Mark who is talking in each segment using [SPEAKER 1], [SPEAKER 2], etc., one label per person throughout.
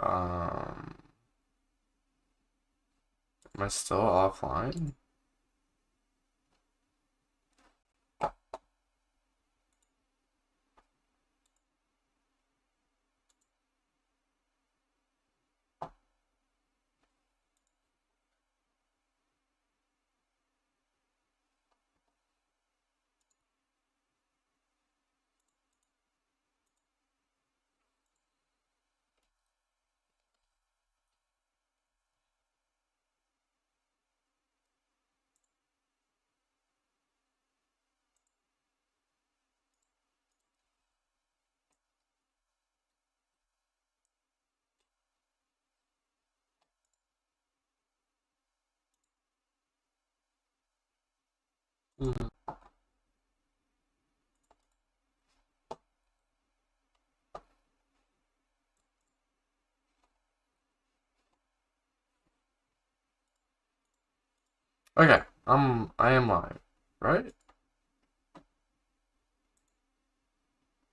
[SPEAKER 1] Um, am I still offline? Mhm. Okay, I am live, right?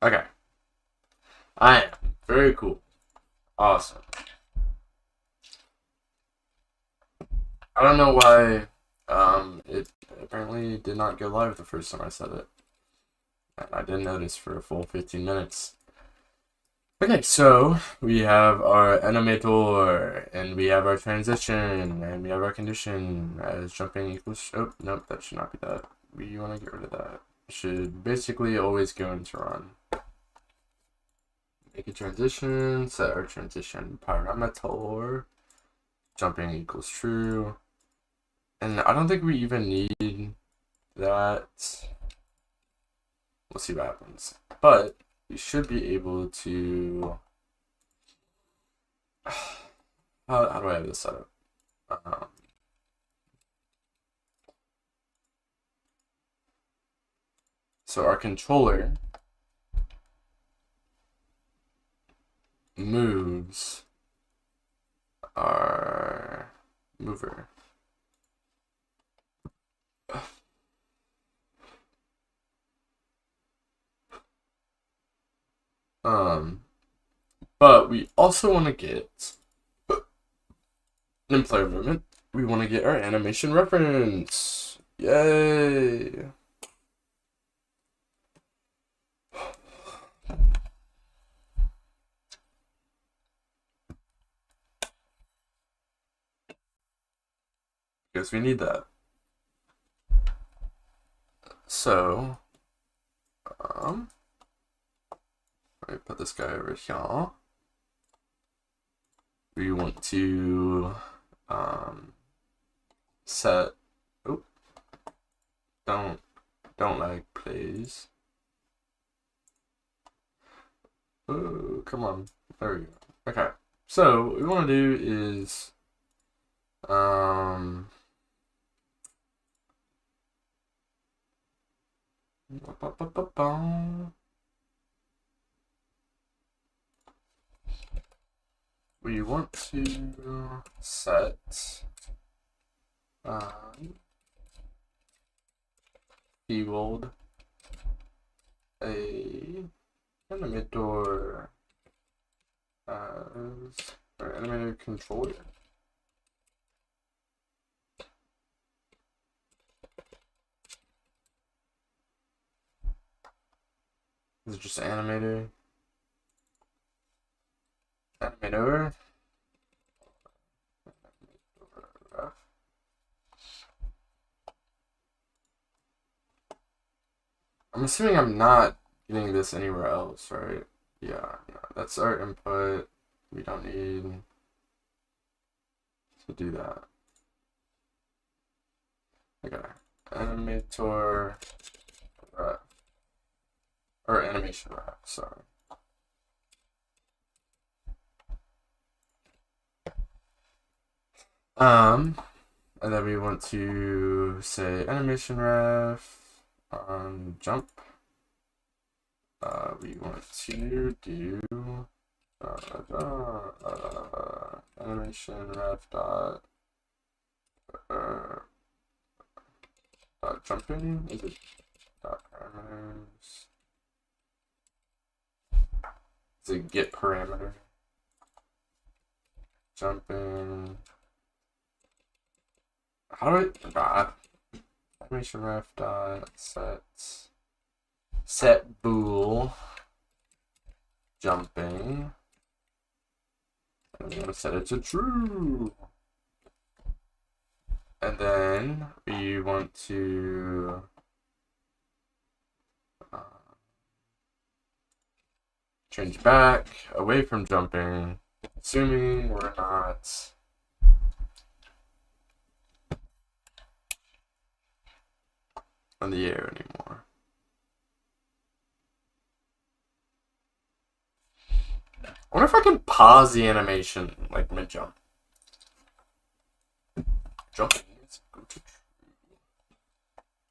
[SPEAKER 1] Okay, I am. Very cool. Awesome. I don't know why it apparently did not go live the first time I said it. And I didn't notice for a full 15 minutes. Okay, so we have our animator, and we have our transition, and we have our condition as jumping equals. Oh, nope, that should not be that. We want to get rid of that. It should basically always go into run. Make a transition, set our transition parameter, jumping equals true. And I don't think we even need that. We'll see what happens. But we should be able to. How do I have this set up? Um, so our controller moves our mover. Um, but we also want to get in player movement. We want to get our animation reference. Yay! Because we need that. So, um, let me put this guy over here. We want to set. Oh, don't lag, please. Oh, come on. There we go. Okay. So what we want to do is um we want to set field a animator as or animator controller. Is it just animator? Animator? I'm assuming I'm not getting this anywhere else, right? Yeah, that's our input. We don't need to do that. Okay. Animator ref. Or animation ref, sorry. And then we want to say animation ref on jump. We want to do animation ref dot jumping. Is it dot parameters? Is it get parameter? jumping. How do I animation ref dot set bool jumping. I'm gonna set it to true. And then we want to change back away from jumping, assuming we're not on the air anymore. I wonder if I can pause the animation like mid-jump. Jumping.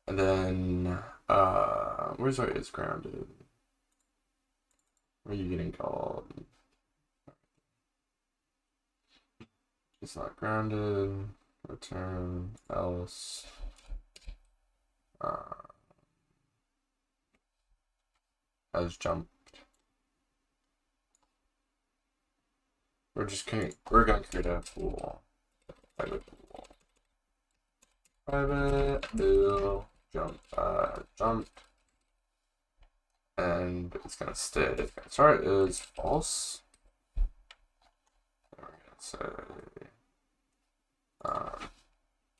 [SPEAKER 1] And then where's our is grounded? What are you getting called? It's not grounded. Return else. Has jumped. We're gonna create a pool. Private pool. Private pool. Jumped. And it's gonna stay. Start is false. And we're gonna say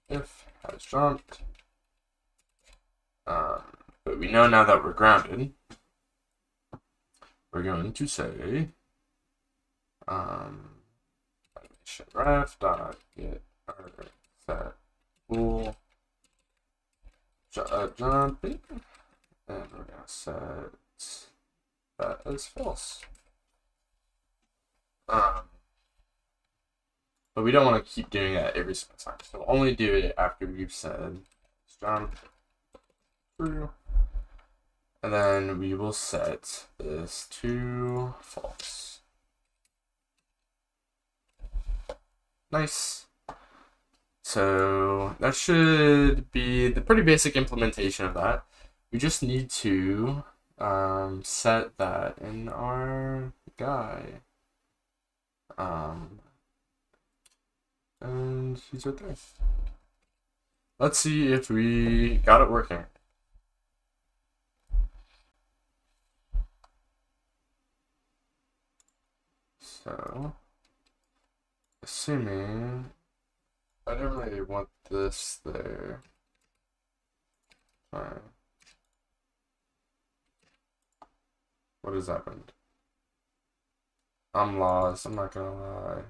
[SPEAKER 1] if has jumped. But we know now that we're grounded. We're going to say animation ref dot get or set bool jumping, and we're gonna set that as false. But we don't want to keep doing that every single time, so we'll only do it after we've said jump true, and then we will set this to false. Nice. So that should be the pretty basic implementation of that. We just need to set that in our guy. And he's right there. Let's see if we got it working. So, assuming I don't really want this there. Fine. What has happened? I'm lost, I'm not gonna lie.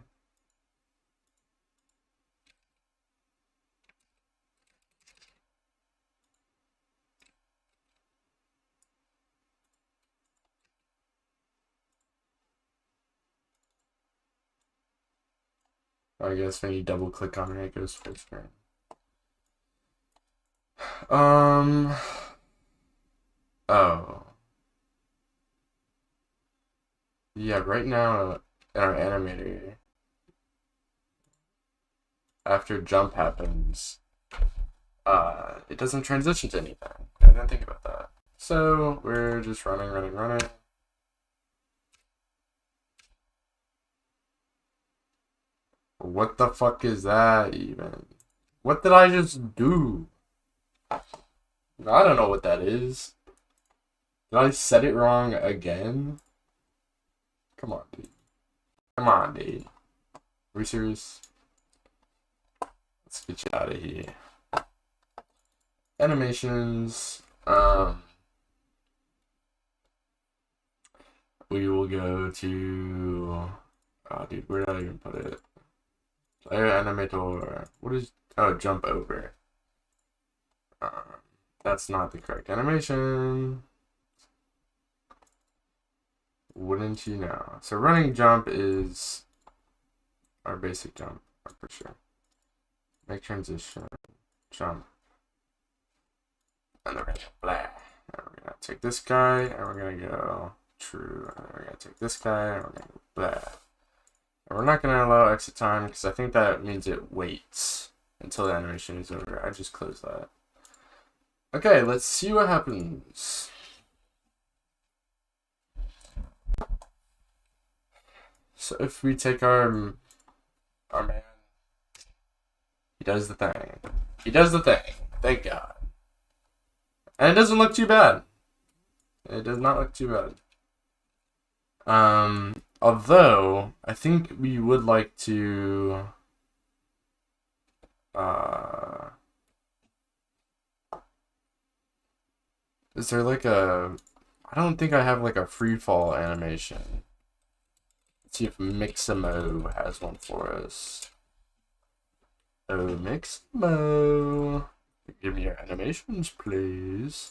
[SPEAKER 1] I guess when you double click on it, it goes full screen. Oh. Yeah, right now in our animator, after jump happens, it doesn't transition to anything. I didn't think about that. So we're just running. What the fuck is that even? What did I just do? I don't know what that is. Did I set it wrong again? Come on, dude. Come on, dude. Are we serious? Let's get you out of here. Animations. We will go to... Oh, dude, where did I even put it? Player animator. What is... Oh, jump over. That's not the correct animation. Wouldn't you know? So running jump is our basic jump, I'm pretty sure. Make transition, jump. And then we're gonna blah. And we're gonna take this guy and we're gonna go true. And then we're gonna take this guy and we're gonna go blah. And we're not gonna allow exit time because I think that means it waits until the animation is over. I just closed that. Okay, let's see what happens. So if we take our our man, he does the thing. He does the thing. Thank God. And it doesn't look too bad. It does not look too bad. Although, I think we would like to... is there like a... I don't think I have like a free fall animation. Let's see if Mixamo has one for us. Oh, Mixamo. Give me your animations, please.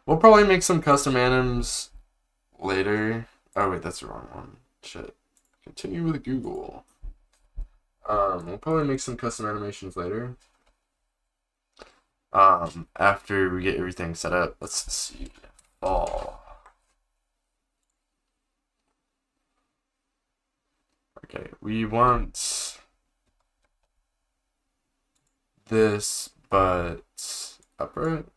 [SPEAKER 1] We'll probably make some custom anims later. Oh wait, that's the wrong one. Shit. Continue with Google. We'll probably make some custom animations later. After we get everything set up. Let's see. Fall. Okay, we want this, but upright.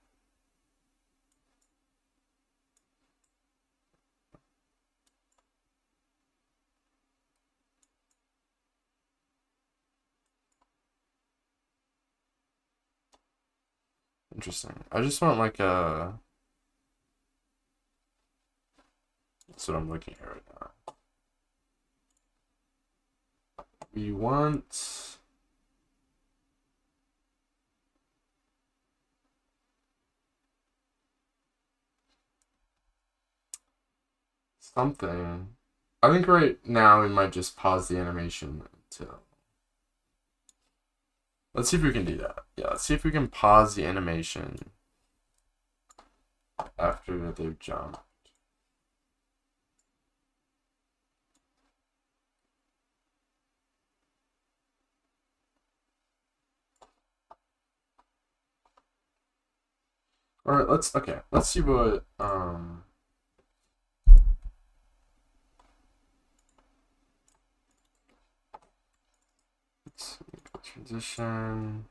[SPEAKER 1] Interesting. I just want like a... That's what I'm looking at right now. We want... something. I think right now we might just pause the animation until... Let's see if we can do that. Yeah, let's see if we can pause the animation after they've jumped. Alright, let's see what, let's see, transition,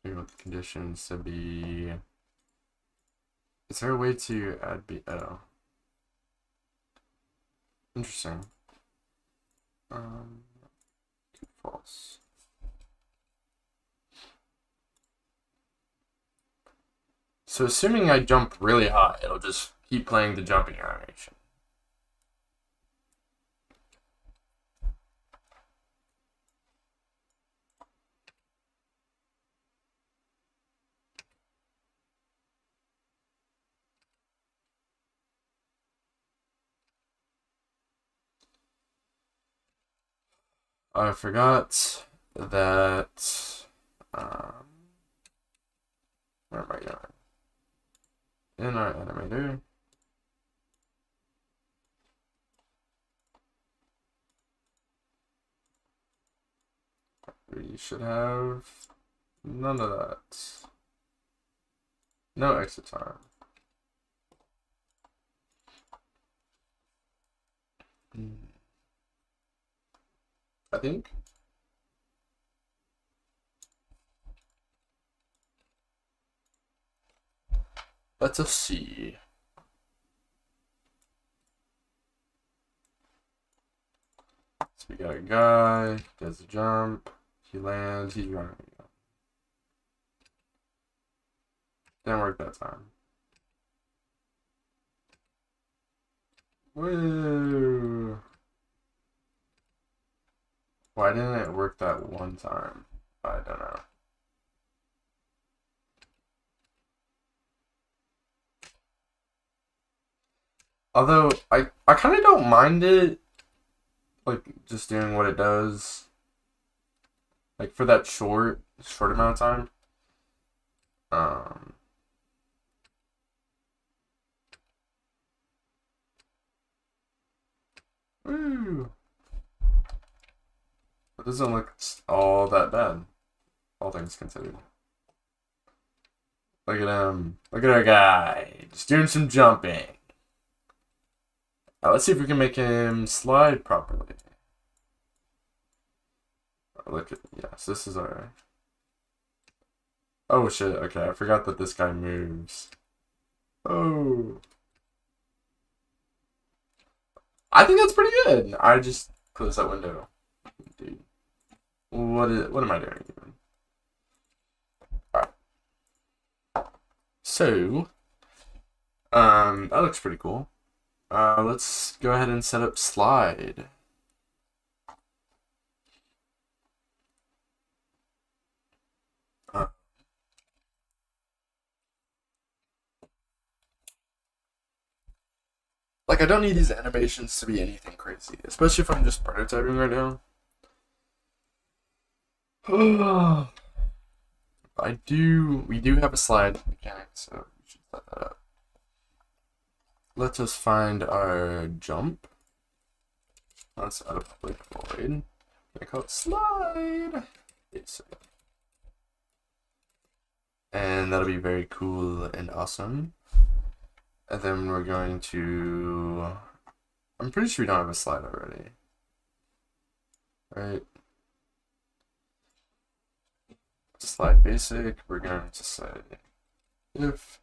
[SPEAKER 1] we want the conditions to be, is there a way to add oh, interesting, false. So assuming I jump really high, it'll just keep playing the jumping animation. I forgot that, where am I going? In our animator. We should have none of that. No exit time. I think. Let's see. So we got a guy, does a jump, he lands, he's running. Didn't work that time. Woo! Why didn't it work that one time? I don't know. Although, I kind of don't mind it, like, just doing what it does, like, for that short amount of time. Woo! It doesn't look all that bad, all things considered. Look at him. Look at our guy. Just doing some jumping. Let's see if we can make him slide properly. Look at, yes, this is our... Oh shit, okay, I forgot that this guy moves. Oh. I think that's pretty good. I just closed that window. Dude. What am I doing even? Alright. So, that looks pretty cool. Let's go ahead and set up slide. Like, I don't need these animations to be anything crazy, especially if I'm just prototyping right now. We do have a slide mechanic, so we should set that up. Let's just find our jump. Let's add a public void. I call it slide. And that'll be very cool and awesome. And then we're going to... I'm pretty sure we don't have a slide already. Right? Slide basic, we're going to say if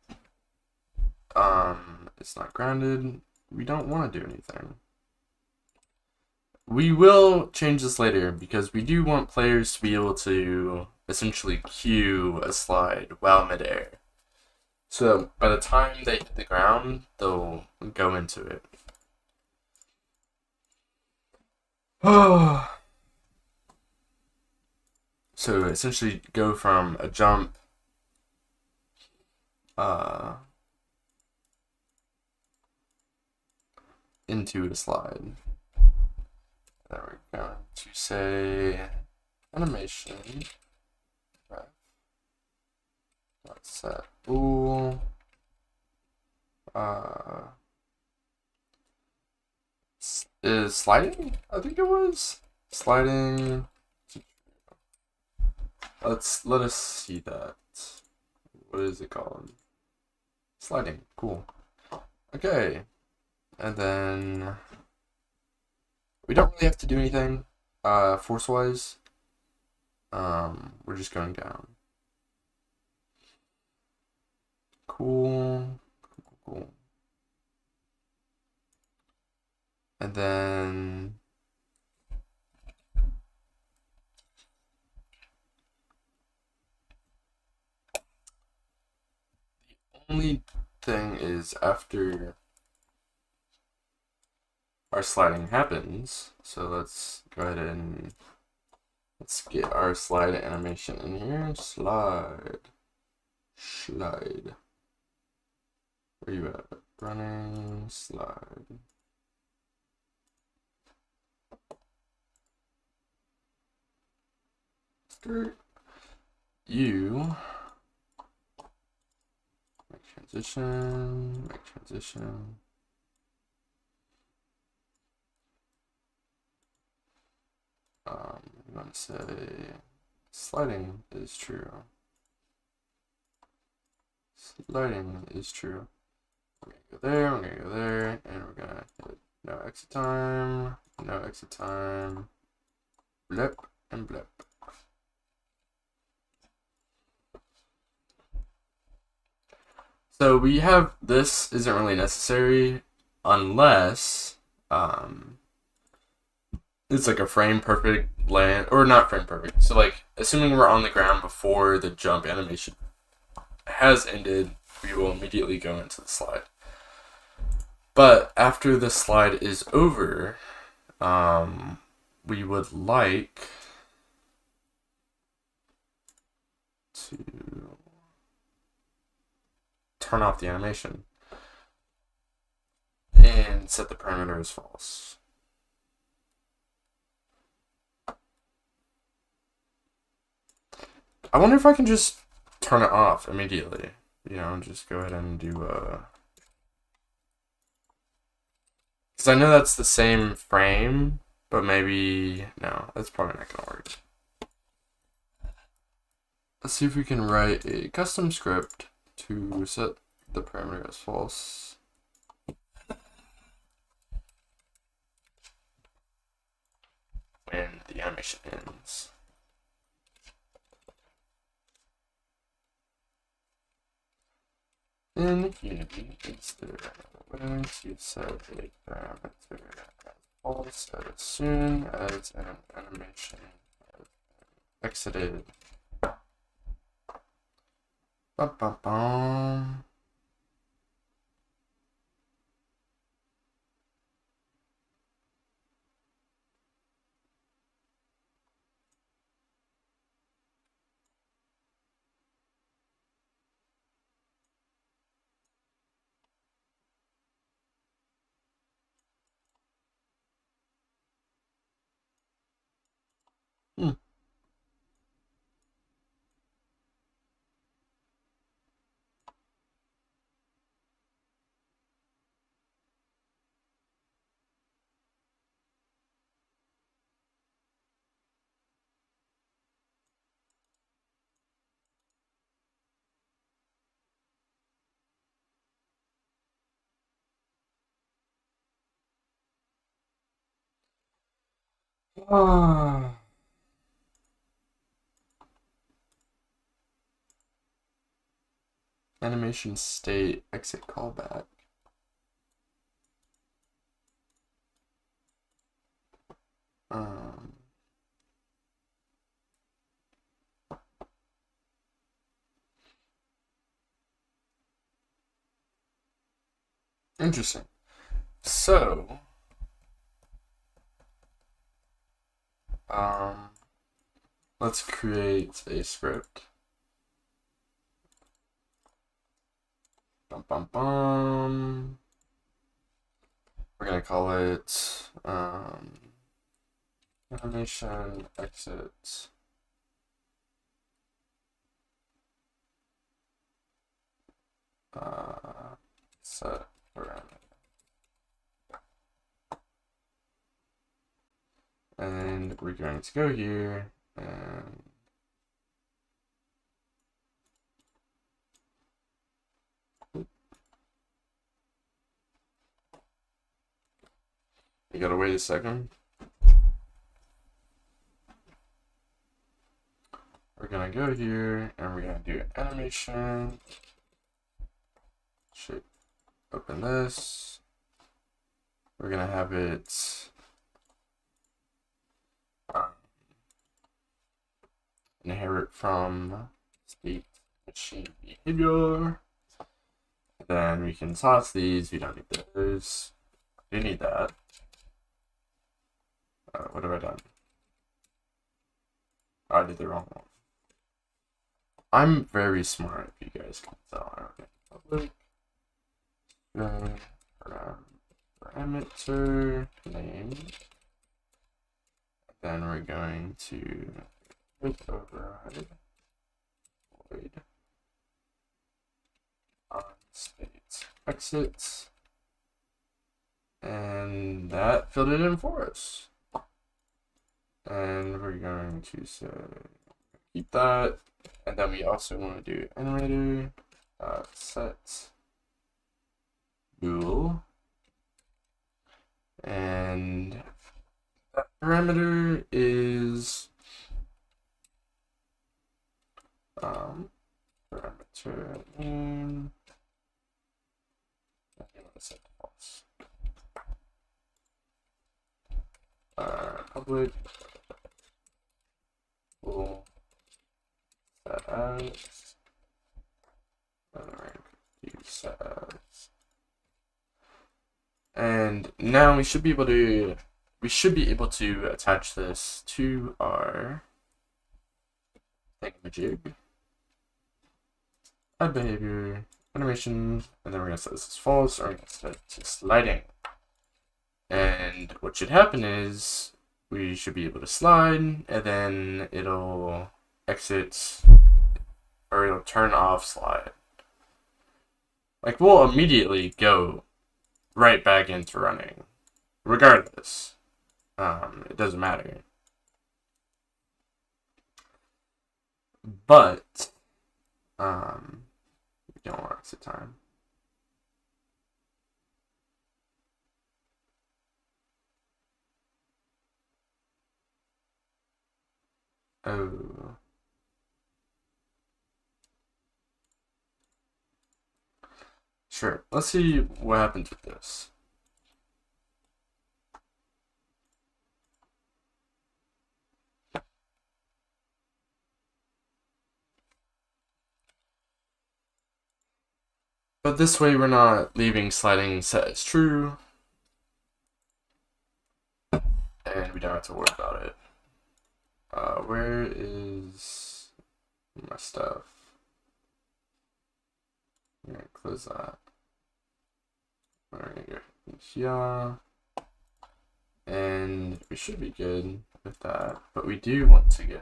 [SPEAKER 1] it's not grounded, we don't want to do anything. We will change this later because we do want players to be able to essentially cue a slide while midair. So by the time they hit the ground, they'll go into it. So essentially go from a jump into a slide. Then we're going to say animation ref set bool is sliding? I think it was sliding. Let us see that. What is it called? Sliding. Cool. Okay. And then we don't really have to do anything force wise. We're just going down. Cool. And then the only thing is after our sliding happens, so let's go ahead and let's get our slide animation in here. Slide. Where you at? Running slide. You make transition. I'm gonna say sliding is true. Sliding is true. We're gonna go there, and we're gonna hit no exit time, blip, and blip. So we have, this isn't really necessary unless it's like a frame perfect land, or not frame perfect. So like, assuming we're on the ground before the jump animation has ended, we will immediately go into the slide. But after the slide is over, we would like to turn off the animation and set the parameter as false. I wonder if I can just turn it off immediately. You know, just go ahead and do because I know that's the same frame, but maybe no, that's probably not gonna work. Let's see if we can write a custom script to set the parameter as false. When the animation ends. In Unity, instead, we're going to set a parameter false as soon as an animation exited. Bum, bum, bum. Hmm. Ah. Animation state exit callback. Um, Interesting. So, um, let's create a script. Bum, bum, bum. We're gonna call it animation exit set parameter. And we're going to go here and you gotta wait a second. We're gonna go here and we're gonna do animation. Should open this. We're gonna have it inherit from state machine behavior. Then we can toss these. We don't need those. We need that. What have I done? I did the wrong one. I'm very smart, if you guys can tell. Okay, public parameter name. Then we're going to override void on state exit, and that filled it in for us. And we're going to say keep that, and then we also want to do animator set bool, and that parameter is parameter name. Set false. Public will set as set as, and now we should be able to attach this to our thingamajig. Add behavior, animation, and then we're gonna set this as false, or we're gonna set it to sliding. And what should happen is we should be able to slide, and then it'll exit, or it'll turn off slide. Like, we'll immediately go right back into running, regardless. It doesn't matter. But, we don't want exit time. Oh. Sure, let's see what happens with this. But this way we're not leaving sliding set as true. And we don't have to worry about it. Where is my stuff? I'm gonna close that. We're gonna go here. And we should be good with that. But we do want to go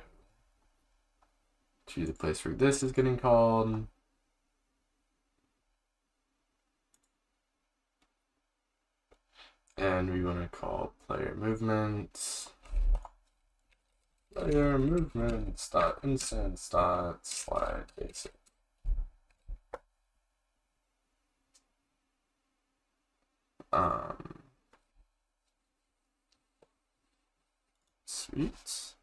[SPEAKER 1] to the place where this is getting called. And we want to call player movements. Player movements dot instance dot slide basic. Sweet.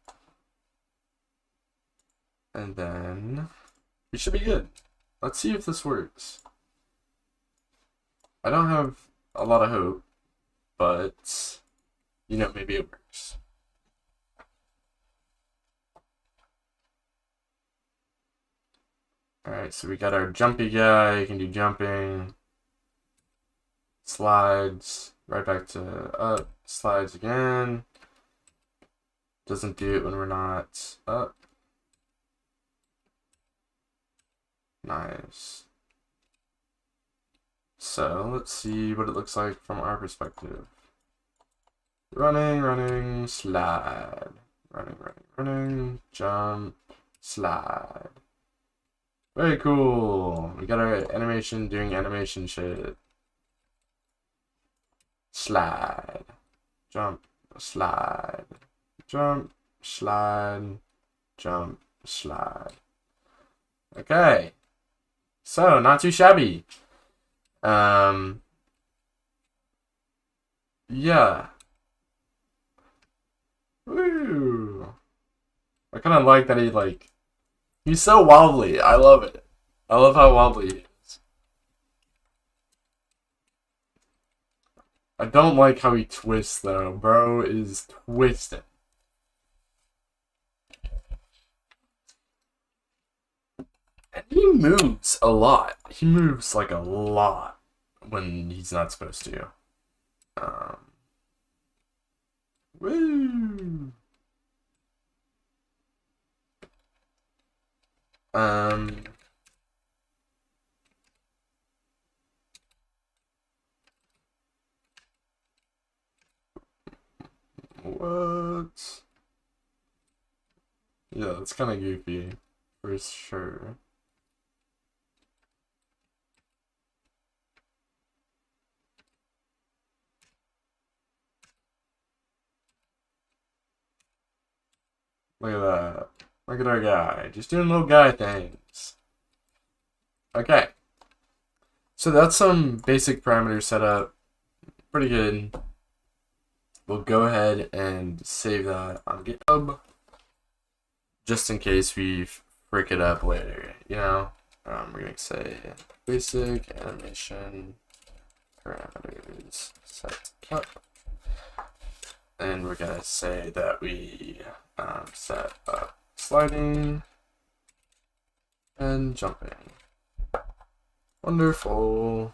[SPEAKER 1] And then we should be good. Let's see if this works. I don't have a lot of hope, but you know, maybe it works. Alright, so we got our jumpy guy, he can do jumping, slides, right back to up, slides again. Doesn't do it when we're not up. Nice. So let's see what it looks like from our perspective. Running, slide. Running, jump, slide. Very cool. We got our animation doing animation shit. Slide. Jump, slide. Jump, slide. Jump, slide. Okay. So, not too shabby. Yeah. Woo. I kind of like that he's so wobbly. I love it. I love how wobbly he is. I don't like how he twists, though. Bro is twisting. And he moves a lot. He moves, like, a lot when he's not supposed to. Woo! What? Yeah, it's kind of goofy, for sure. Look at that. Look at our guy. Just doing little guy things. Okay. So that's some basic parameter setup. Pretty good. We'll go ahead and save that on GitHub. Just in case we freak it up later, you know? We're going to say basic animation parameters set up. And we're going to say that we set up sliding and jumping. Wonderful.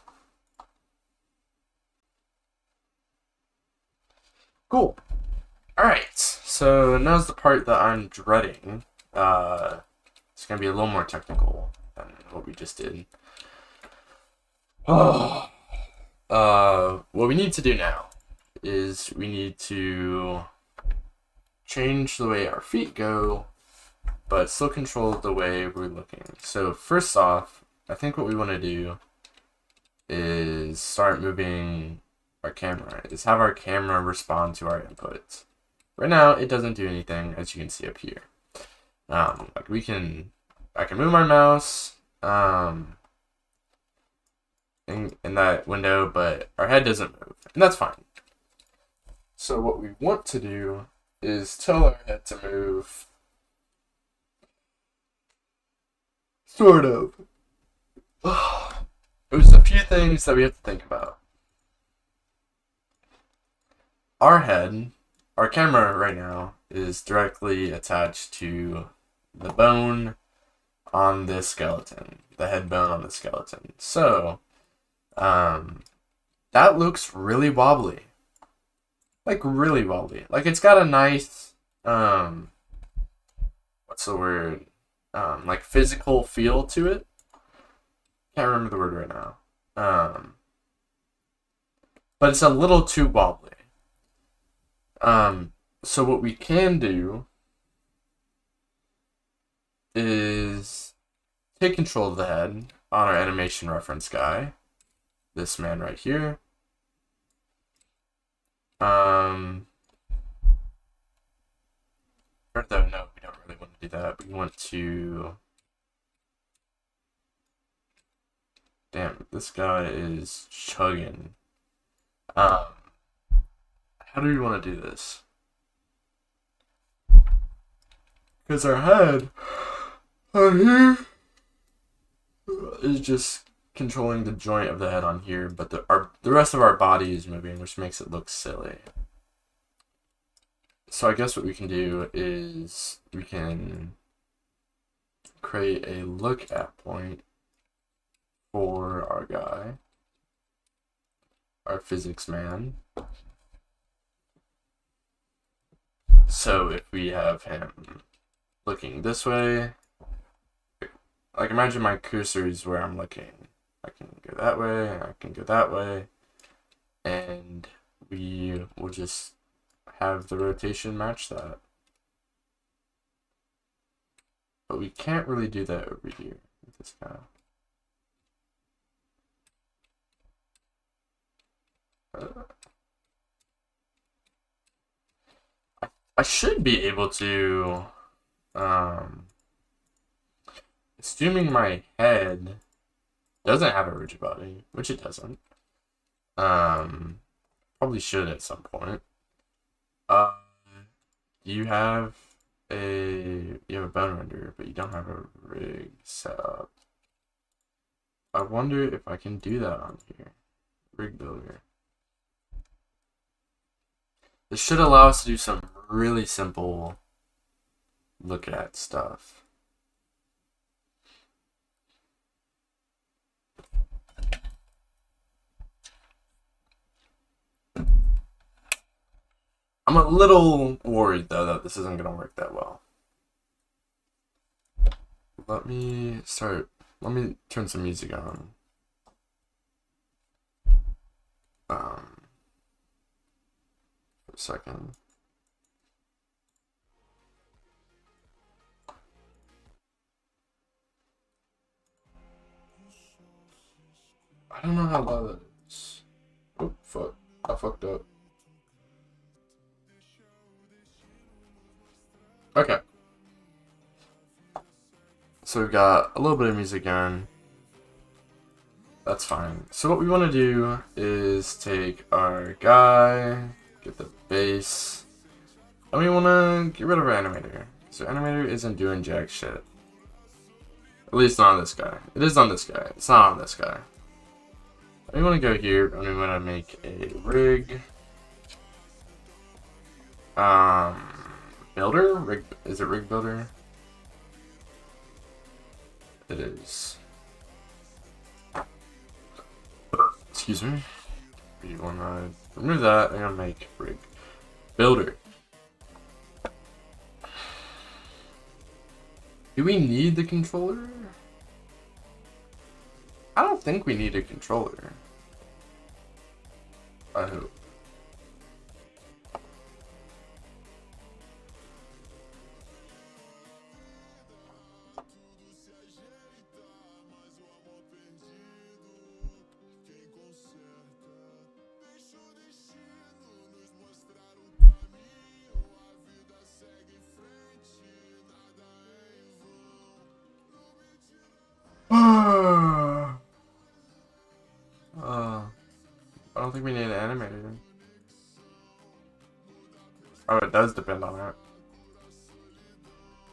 [SPEAKER 1] Cool. Alright, so now's the part that I'm dreading. It's going to be a little more technical than what we just did. What we need to do now is we need to change the way our feet go, but still control the way we're looking. So first off, I think what we want to do is start moving our camera, is have our camera respond to our inputs. Right now, it doesn't do anything, as you can see up here. I can move my mouse in that window, but our head doesn't move, and that's fine. So what we want to do is tell our head to move, sort of. There's a few things that we have to think about. Our head, our camera right now, is directly attached to the bone on this skeleton, the head bone on the skeleton. So That looks really wobbly. Like really wobbly. Like it's got a nice what's the word? Like physical feel to it. Can't remember the word right now. But it's a little too wobbly. So what we can do is take control of the head on our animation reference guy. This man right here. Or though, no, we don't really want to do that. We want to... Damn, this guy is chugging. How do we want to do this? Because our head on here is just controlling the joint of the head on here, but the rest of our body is moving, which makes it look silly. So I guess what we can do is we can create a look at point for our guy, our physics man. So if we have him looking this way, like imagine my cursor is where I'm looking. I can go that way, and I can go that way, and we will just have the rotation match that. But we can't really do that over here with this guy. I should be able to, assuming my head doesn't have a rigid body, which it doesn't, probably should at some point. You have a bone render, but you don't have a rig set up. I wonder if I can do that on here. Rig builder. This should allow us to do some really simple look at stuff. I'm a little worried though that this isn't gonna work that well. Let me turn some music on. For a second. I don't know how loud that is. Oh, fuck. I fucked up. Okay. So we've got a little bit of music on. That's fine. So what we want to do is take our guy, get the base, and we want to get rid of our animator. So animator isn't doing jack shit. At least not on this guy. It is on this guy. It's not on this guy. We want to go here and we want to make a rig. Builder? Rig, is it rig builder? It is. Excuse me. We want to remove that and make rig builder. Do we need the controller? I don't think we need a controller. I hope. I don't think we need an animator. Oh, it does depend on it.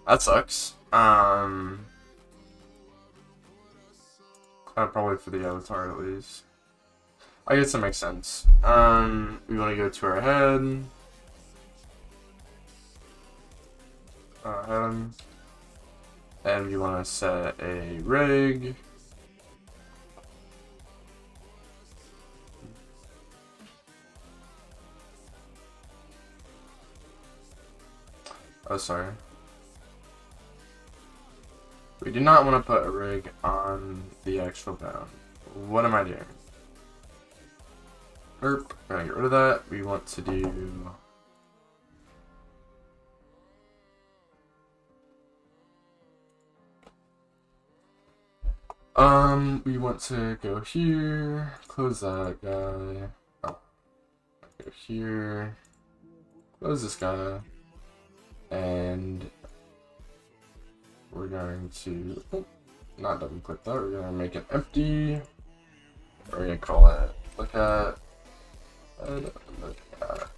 [SPEAKER 1] That sucks. Probably for the avatar at least. I guess that makes sense. We want to go to our head. And we want to set a rig. Oh, sorry. We do not want to put a rig on the actual bound. What am I doing? Erp. We're gonna get rid of that. We want to do... we want to go here, close that guy. Oh, go here, close this guy, and we're going to not double click that. We're gonna make it empty. We're gonna call it look at. Look at.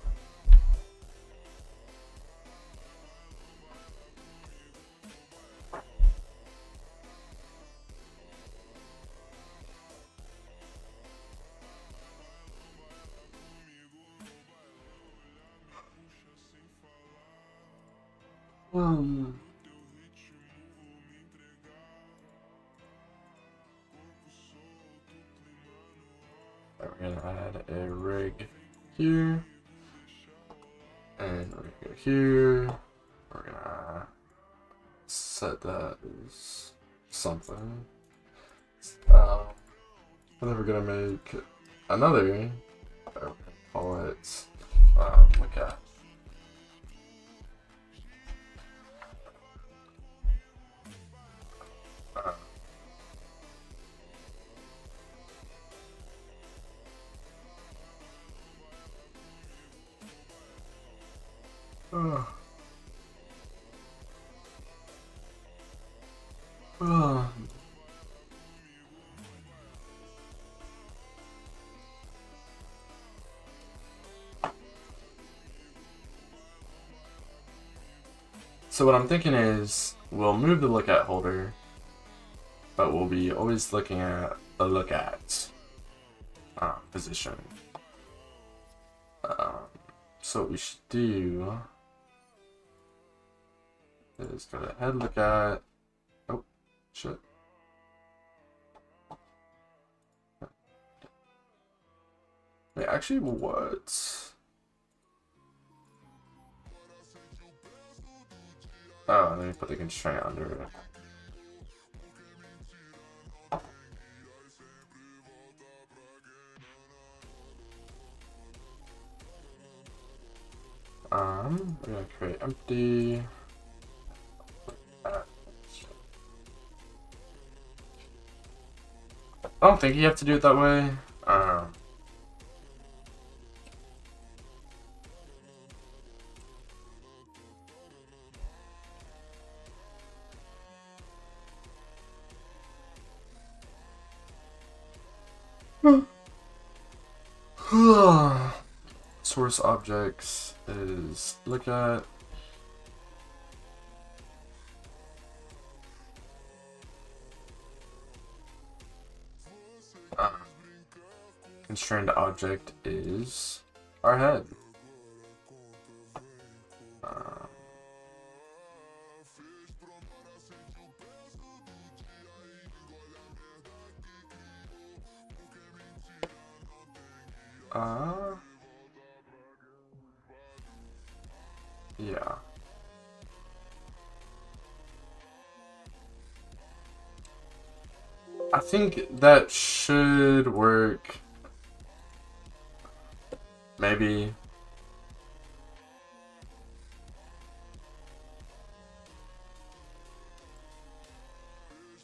[SPEAKER 1] We're gonna add a rig here, and we're gonna go here. We're gonna set that as something. And then we're gonna make another. Call it look at. So what I'm thinking is we'll move the look at holder, but we'll be always looking at the look at position. So what we should do is go to head look at. Oh, shit. Wait, actually, what? Oh, let me put the constraint under it. We're gonna create empty. I don't think you have to do it that way. Source objects is look at. Constrained object is our head. Yeah. I think that should work. Maybe.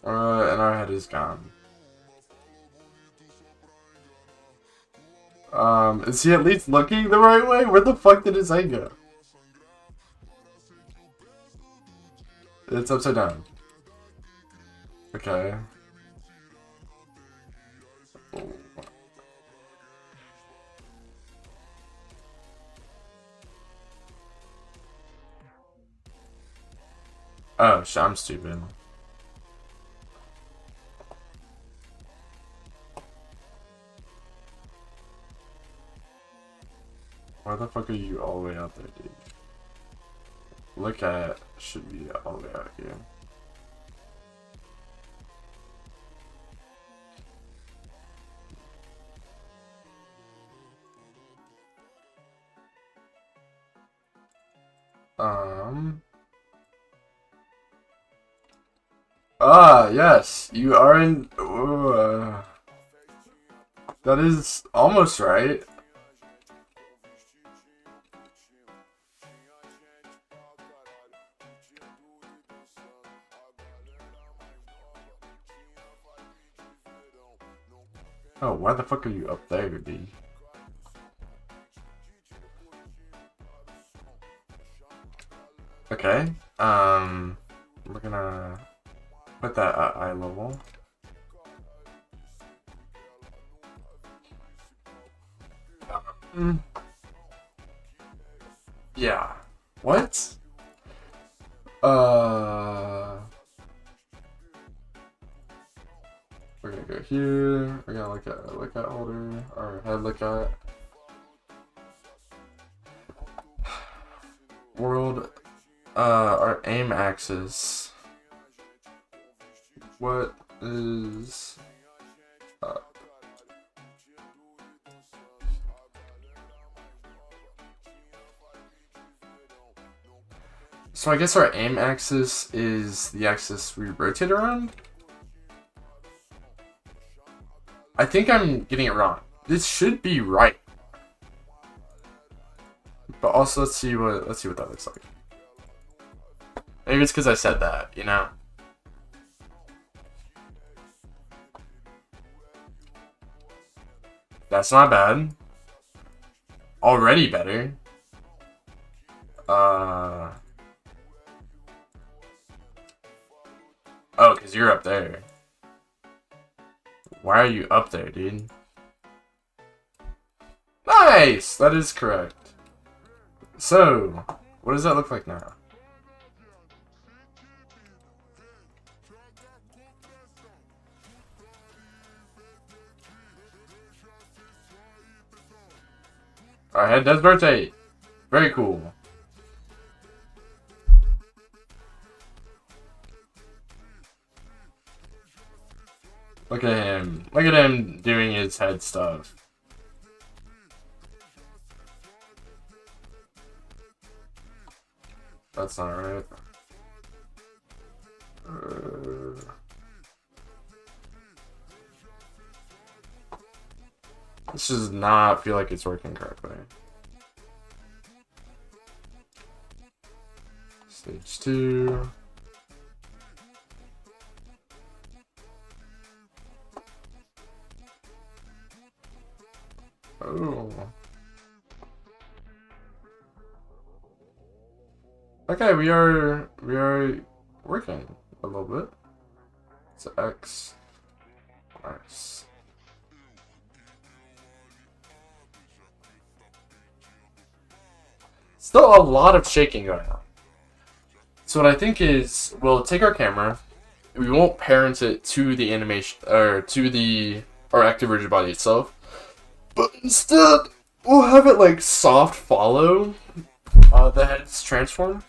[SPEAKER 1] And our head is gone. Is he at least looking the right way? Where the fuck did his head go? It's upside down. Okay. Oh, shit, I'm stupid. Why the fuck are you all the way out there, dude? Look at should be all the way out here. Ah, yes, you are in. That is almost right. Oh, why the fuck are you up there, dude? Okay. We're gonna put that at eye level. Yeah. What? We're gonna go here. We're gonna look at holder or head look at world. Our aim axis. What is up? So I guess our aim axis is the axis we rotate around? I think I'm getting it wrong. This should be right. But also let's see what that looks like. Maybe it's because I said that, you know? That's not bad. Already better. Oh, because you're up there. Why are you up there, dude? Nice! That is correct. So, what does that look like now? Our head does rotate. Very cool. Look at him. Look at him doing his head stuff. That's not right. This does not feel like it's working correctly. Stage 2. Oh. Okay, we are working a little bit. So X. Nice. Still a lot of shaking going on. So what I think is we'll take our camera, we won't parent it to the animation or to our active rigid body itself, but instead we'll have it like soft follow the head's transform.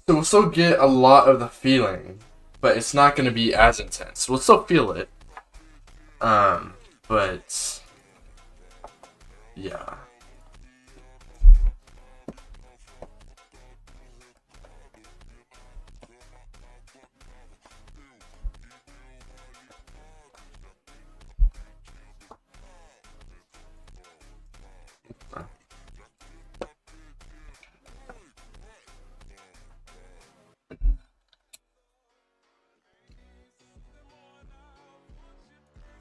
[SPEAKER 1] So we'll still get a lot of the feeling, but it's not going to be as intense. We'll still feel it, but yeah.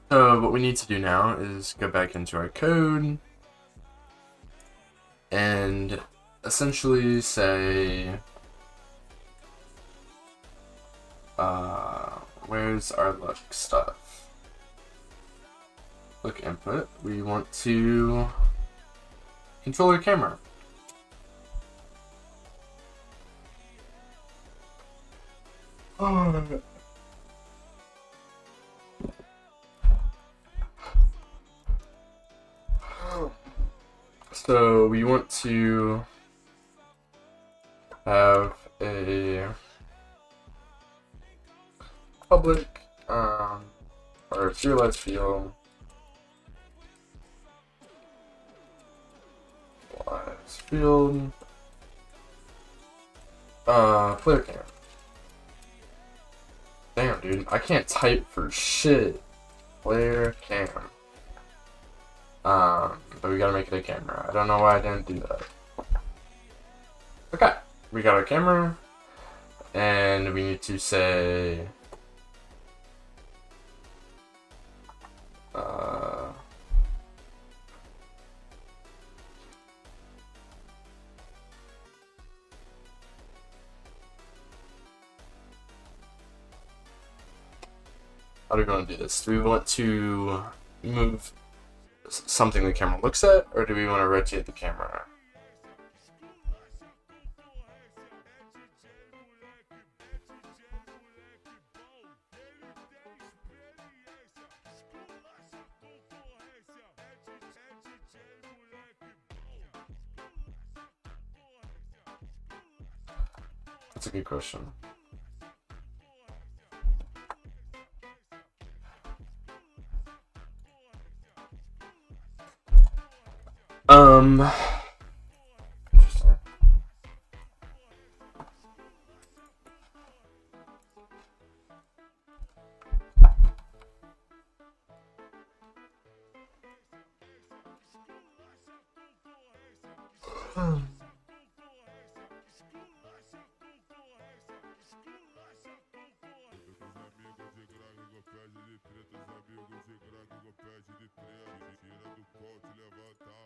[SPEAKER 1] So what we need to do now is go back into our code and essentially say, where's our look stuff? Look input. We want to control our camera. So we want to have a public or serialized field. Field player cam. Damn, dude, I can't type for shit. Player cam. But we gotta make it a camera. I don't know why I didn't do that. Okay, we got our camera, and we need to say, how do we want to do this? Do we want to move something the camera looks at, or do we want to rotate the camera? That's a good question. Interesting.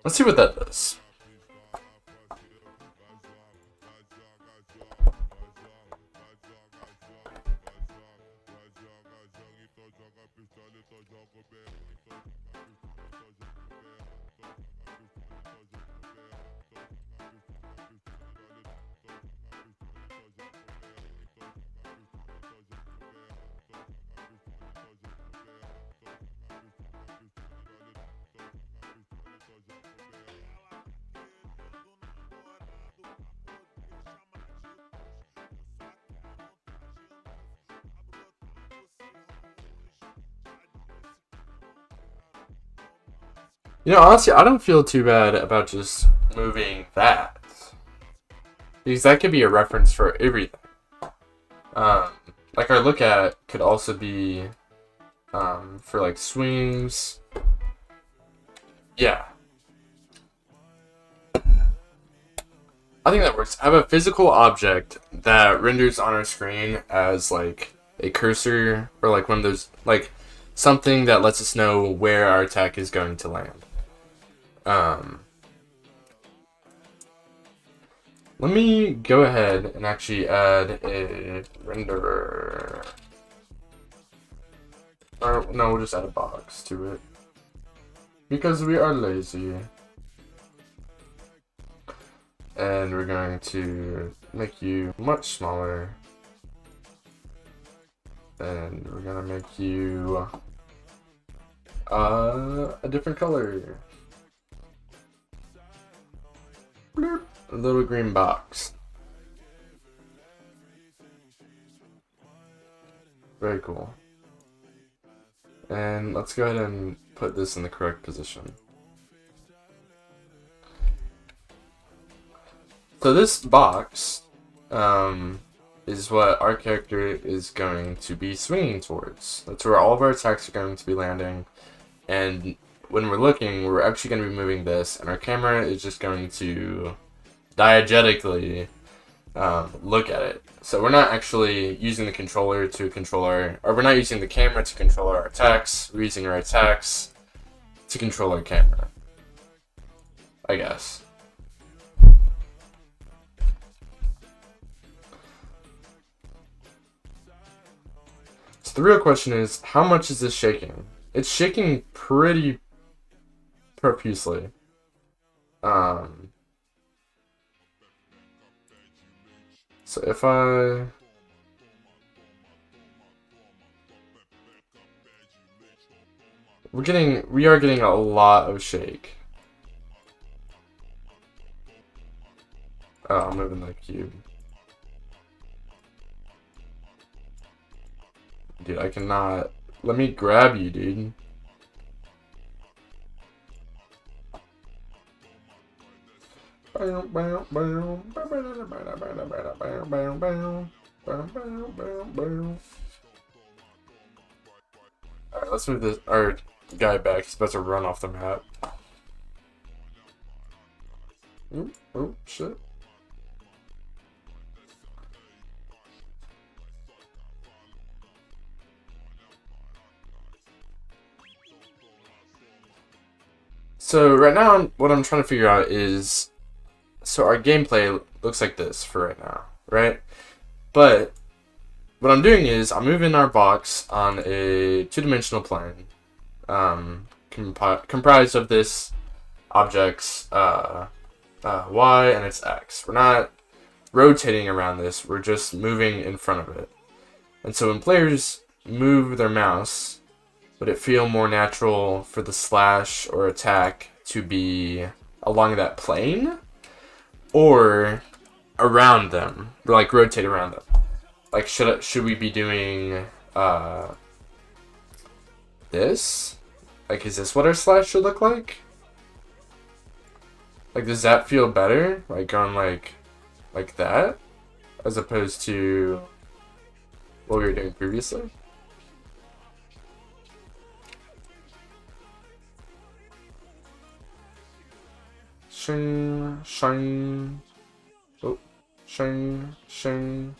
[SPEAKER 1] Let's see what that does. You know, honestly, I don't feel too bad about just moving that, because that could be a reference for everything. Like our look at could also be for like swings. Yeah. I think that works. Have a physical object that renders on our screen as like a cursor, or like one of those, like something that lets us know where our attack is going to land. Let me go ahead and actually add a renderer. Or no, we'll just add a box to it, because we are lazy. And we're going to make you much smaller. And we're gonna make you a different color. Bloop. A little green box. Very cool. And let's go ahead and put this in the correct position. So this box is what our character is going to be swinging towards. That's where all of our attacks are going to be landing. And when we're looking, we're actually going to be moving this, and our camera is just going to diegetically look at it. So we're not actually using the controller to control our, or we're not using the camera to control our attacks. We're using our attacks to control our camera, I guess. So the real question is, how much is this shaking? It's shaking pretty profusely. So if we are getting a lot of shake. Oh, I'm moving the cube. Dude, I cannot. Let me grab you, dude. let's move this our guy back. He's about to run off the map. Ooh, oh shit. So right now, what I'm trying to figure out is, so our gameplay looks like this for right now, right? But what I'm doing is I'm moving our box on a two-dimensional plane, comprised of this object's y and its x. We're not rotating around this, we're just moving in front of it. And so when players move their mouse, would it feel more natural for the slash or attack to be along that plane? Or around them? Or like rotate around them? Like should we be doing this? Like is this what our slash should look like? Like does that feel better? Like going like that? As opposed to what we were doing previously? Shing, shing. Oh, shing, shing.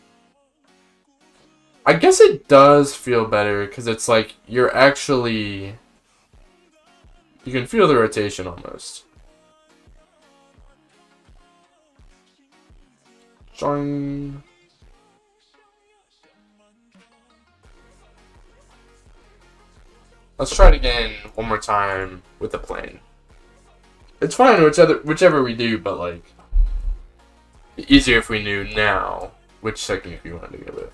[SPEAKER 1] I guess it does feel better because it's like you're actually. You can feel the rotation almost. Shing. Let's try it again one more time with the plane. It's fine whichever we do, but like easier if we knew now which technique we wanted to go with.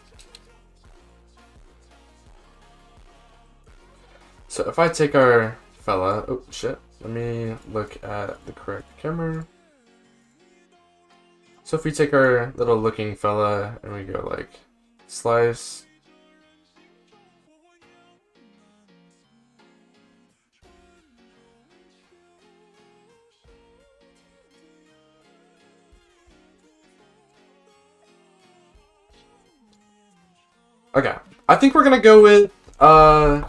[SPEAKER 1] So if I take our fella, oh shit, let me look at the correct camera. So if we take our little looking fella and we go like slice. Okay, I think we're gonna go with the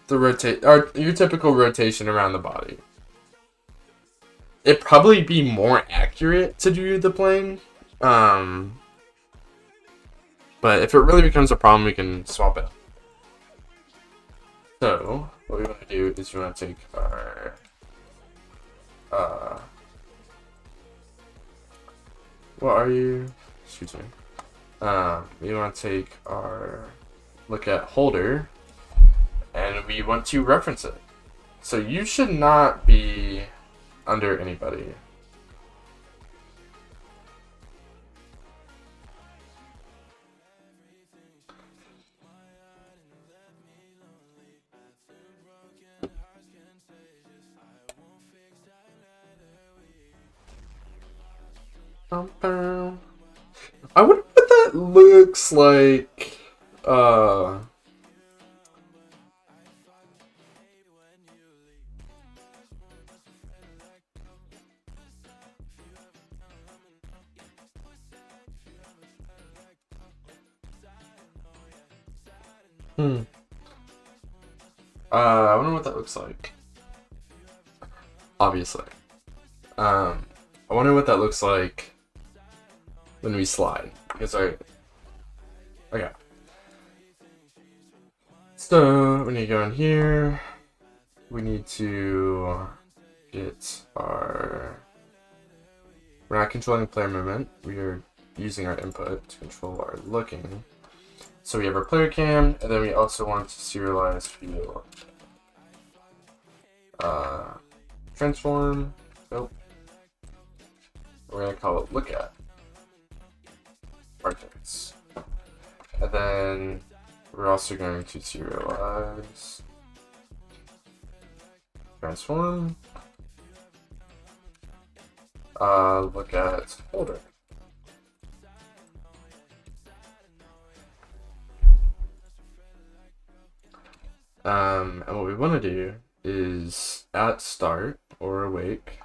[SPEAKER 1] rotate, or your typical rotation around the body. It'd probably be more accurate to do the plane, but if it really becomes a problem, we can swap it. So what we want to do is we want to take our what are you? Excuse me. We want to take our look at holder, and we want to reference it. So you should not be under anybody. I wonder what that looks like. I wonder what that looks like. Obviously. I wonder what that looks like when we slide. Because okay. So we need to go in here. We need to get our. We're not controlling player movement. We are using our input to control our looking. So we have our player cam, and then we also want to serialize view. Transform. Nope. We're gonna call it look at. Objects. And then we're also going to serialize. Transform. Look at holder. And what we want to do is at start or awake,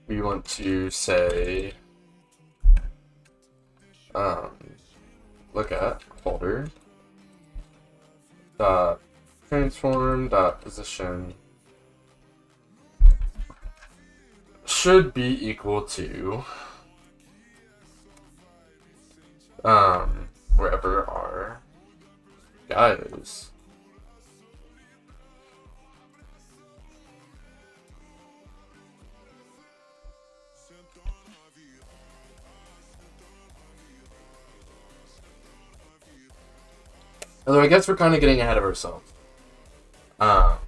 [SPEAKER 1] we want to say um, look at holder dot transform dot position should be equal to wherever our guy is. Although I guess we're kind of getting ahead of ourselves. Although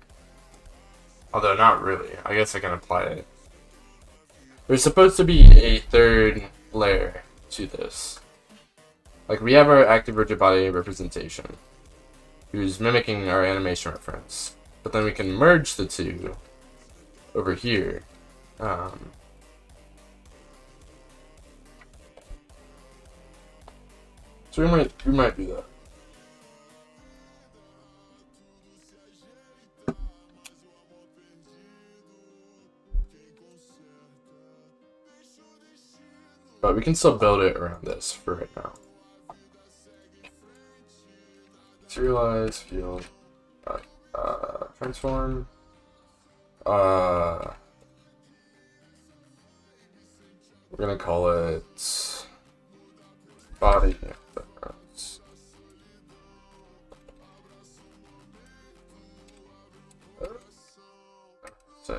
[SPEAKER 1] not really. I guess I can apply it. There's supposed to be a third layer to this. Like, we have our active rigid body representation, who's mimicking our animation reference. But then we can merge the two over here. So we might do that. But we can still build it around this for right now. Serialize field transform. We're gonna call it body. So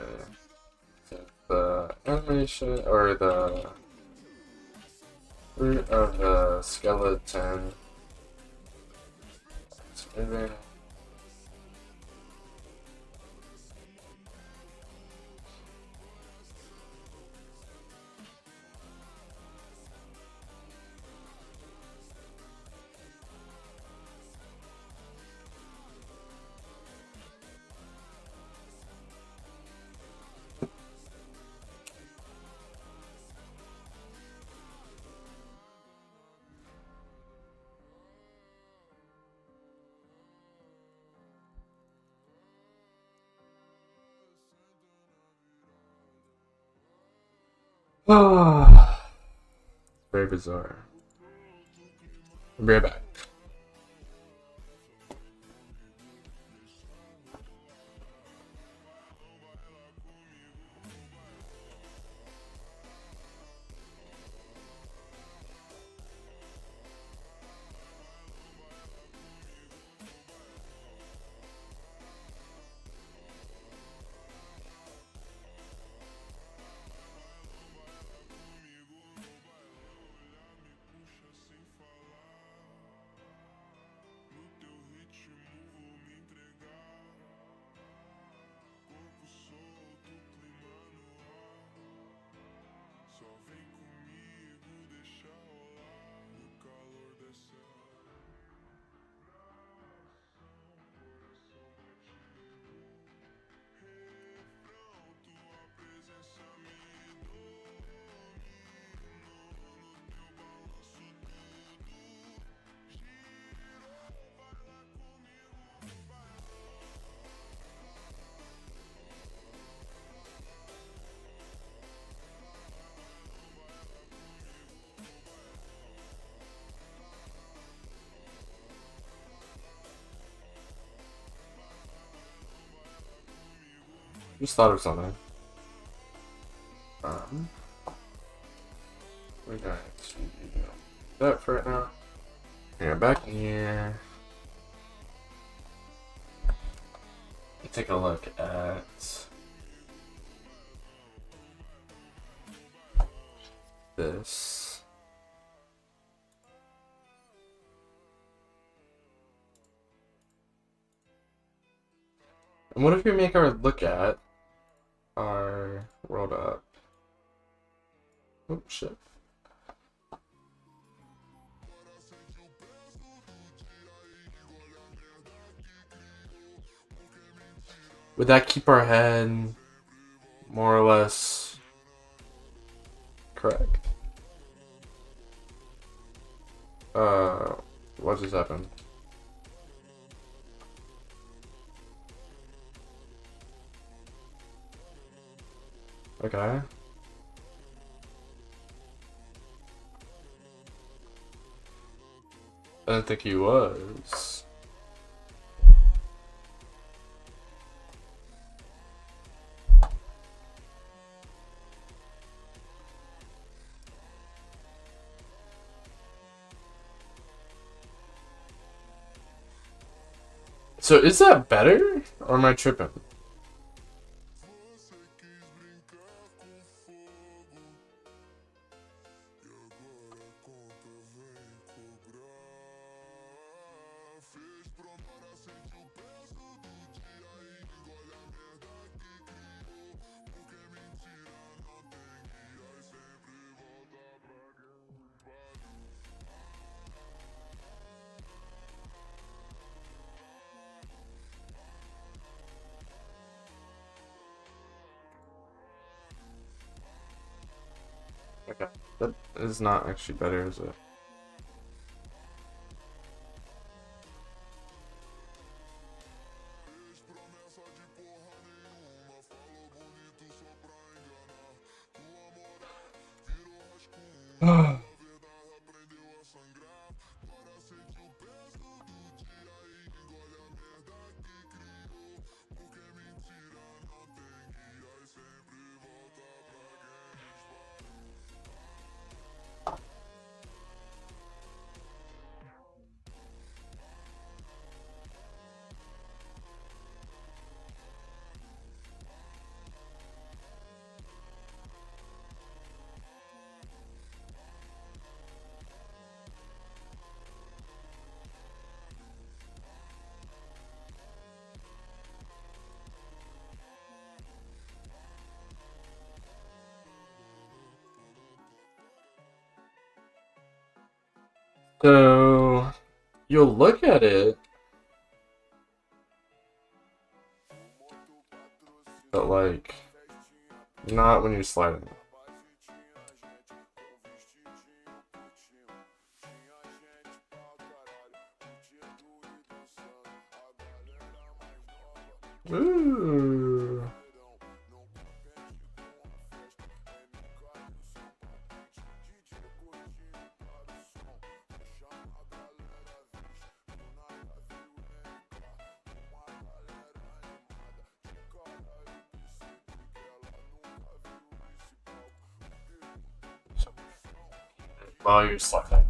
[SPEAKER 1] the animation or the root of the skeleton. Moving. Very bizarre. I'll be right back. Just thought of something. We're going to do that for right now. Here, back in here. Take a look at this. And what if we make our look at our world up? Oh shit. Would that keep our head more or less correct? What just happened? Okay. I didn't think he was. So is that better? Or am I tripping? Okay. That is not actually better, is it? So you'll look at it, but like not when you're sliding it. Ooh. While you're sliding.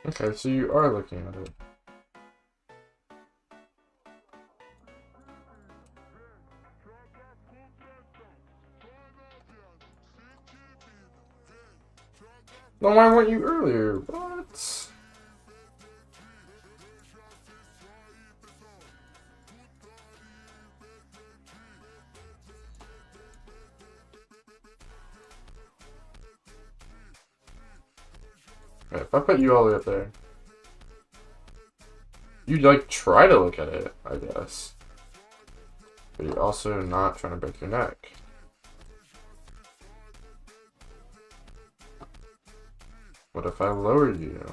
[SPEAKER 1] Okay, so you are looking at it. Then why weren't you earlier? What? Okay, if I put you all the way up there, you'd like try to look at it, I guess. But you're also not trying to break your neck. What if I lower you?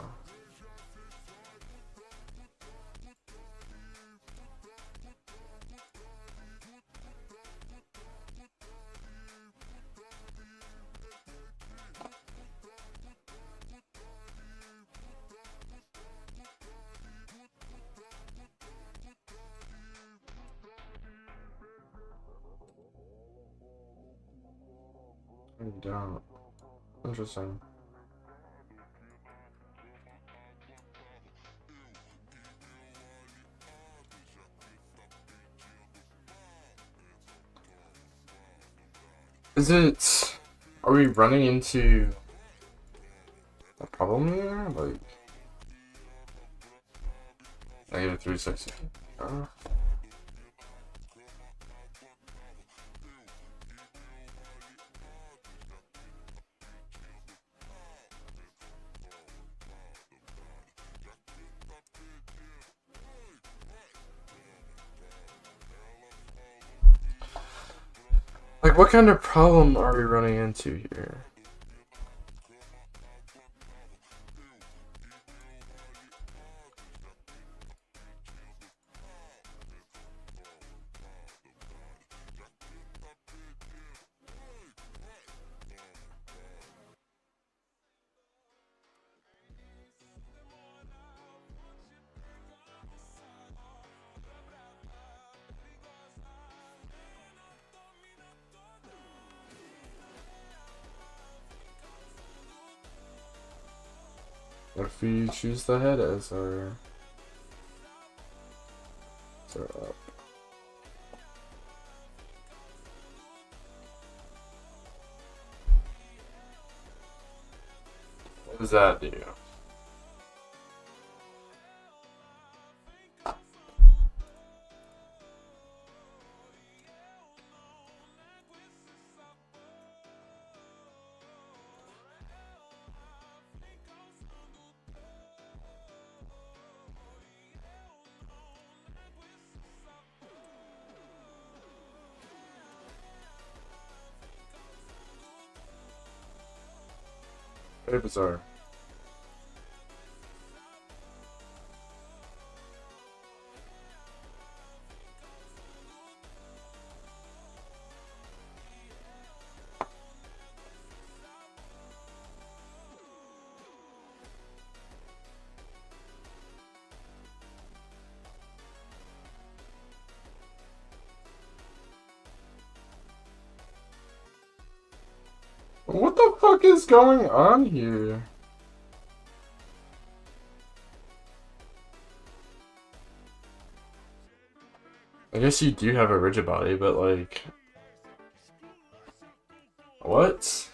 [SPEAKER 1] You don't. Interesting. Is it... Are we running into a problem here? Like... Negative 360. Like, what kind of problem are we running into here? What if we choose the head as our up? What does that do? Very bizarre. What the fuck is going on here? I guess you do have a rigid body, but like... What?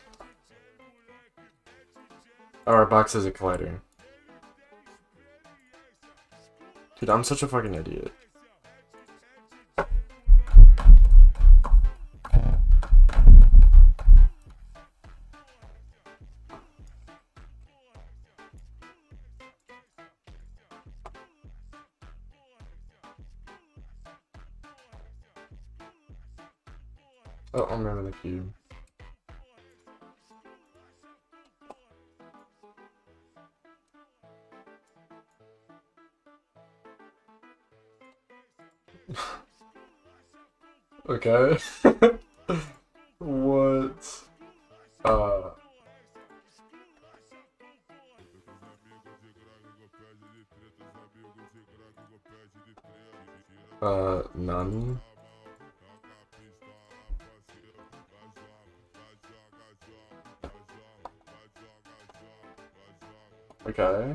[SPEAKER 1] Oh, our box is a collider. Dude, I'm such a fucking idiot. Oh, I'm grabbing the cube. Okay. What? None. Okay.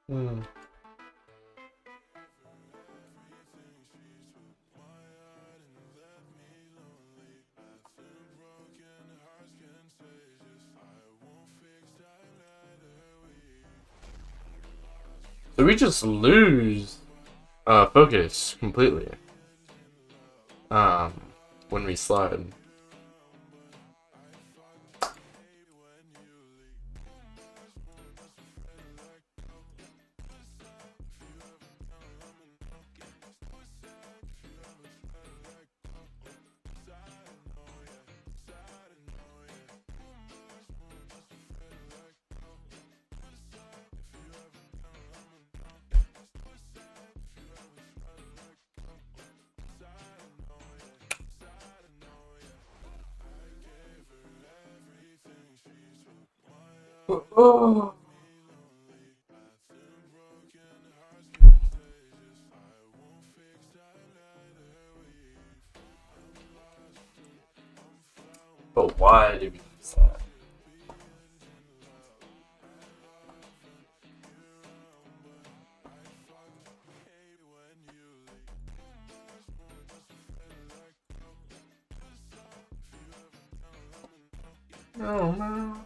[SPEAKER 1] Hmm. So we just lose focus completely when we slide. Oh. But why did we use that? Oh no.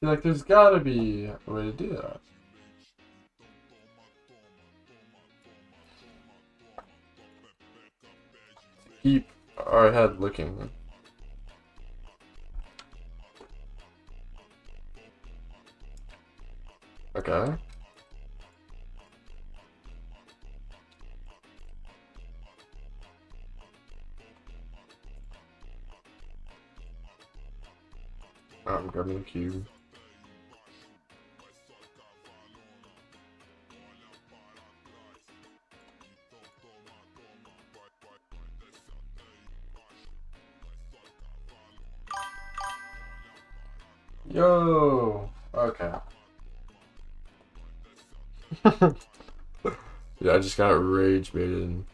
[SPEAKER 1] Like, there's gotta be a way to do that. Keep our head looking. Okay. I'm grabbing the cube. Yo! Okay. Yeah, I just got rage baited.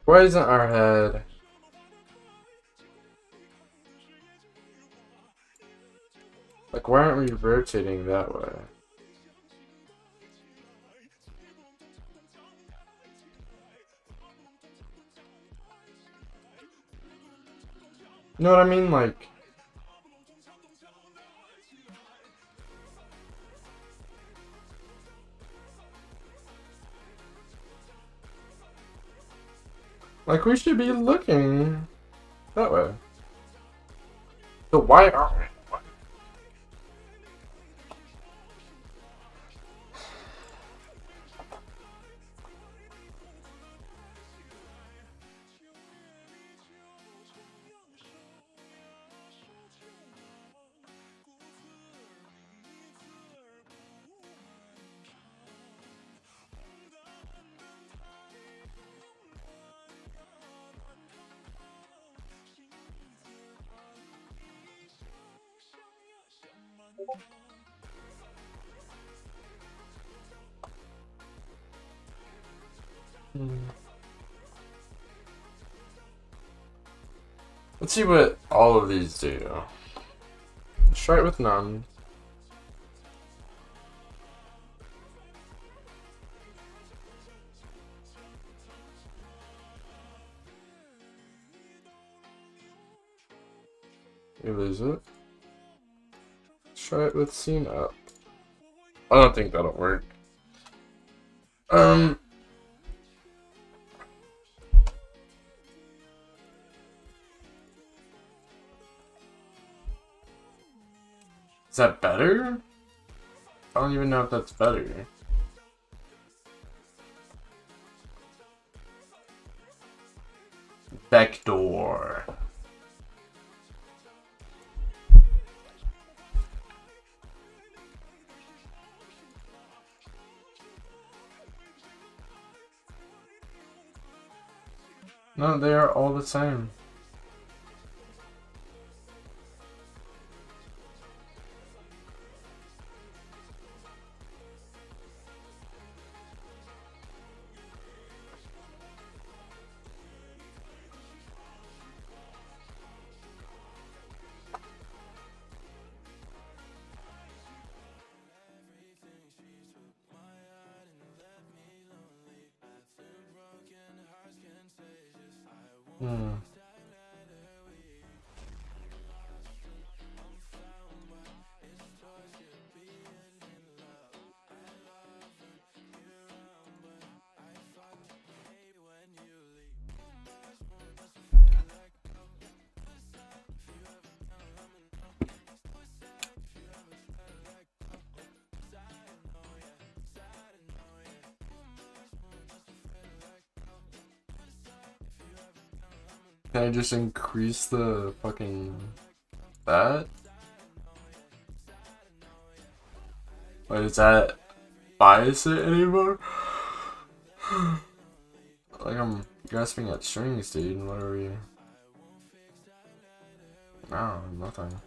[SPEAKER 1] Why isn't our head? Like, why aren't we rotating that way? You know what I mean? Like we should be looking that way. So why aren't we? Let's see what all of these do. Start with none. You lose it. Try it with scene up. I don't think that'll work. Is that better? I don't even know if that's better. Backdoor. No, they are all the same. Can I just increase the fucking that? Wait, is that bias it anymore? Like I'm grasping at strings, dude. What are we? No, nothing.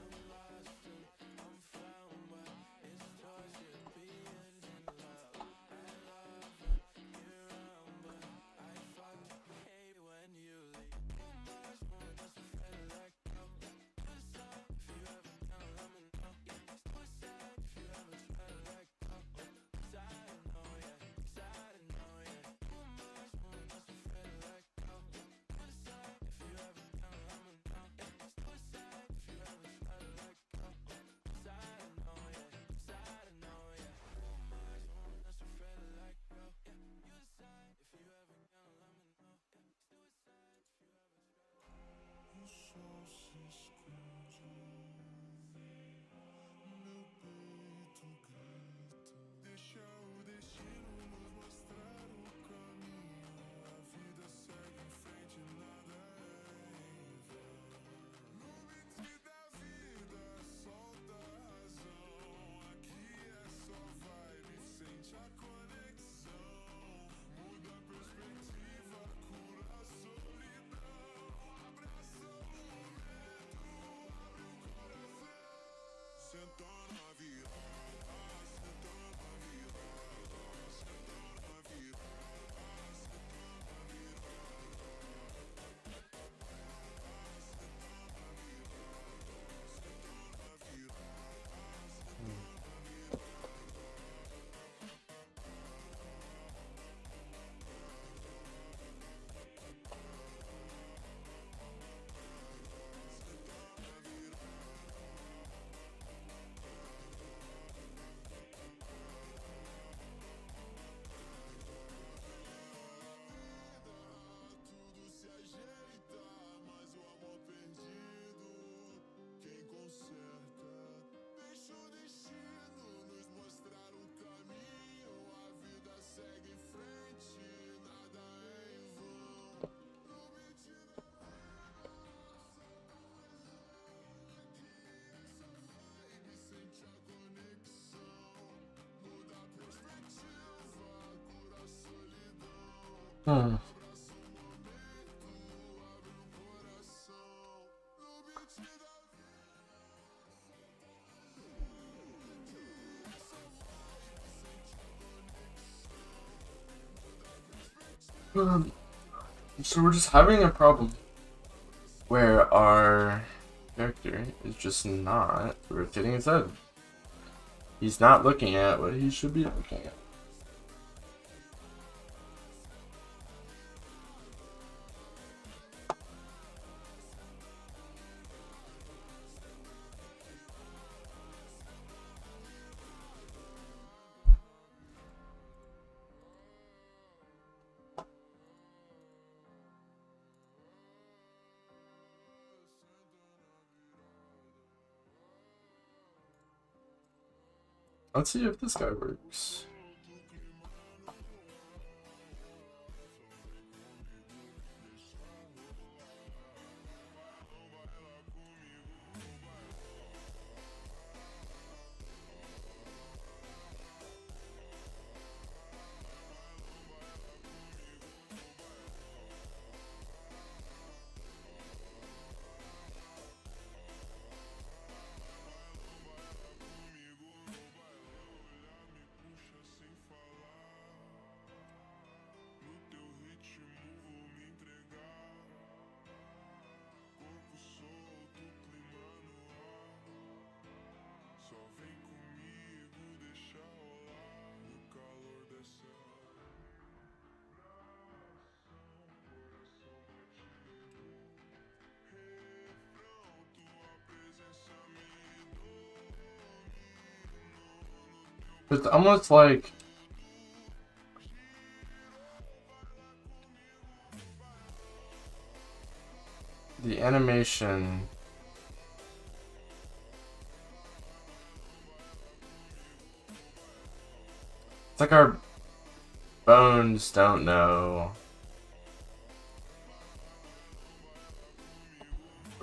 [SPEAKER 1] Hmm. So we're just having a problem where our character is just not rotating his head. He's not looking at what he should be looking at. Let's see if this guy works. It's almost like the animation it's like our bones don't know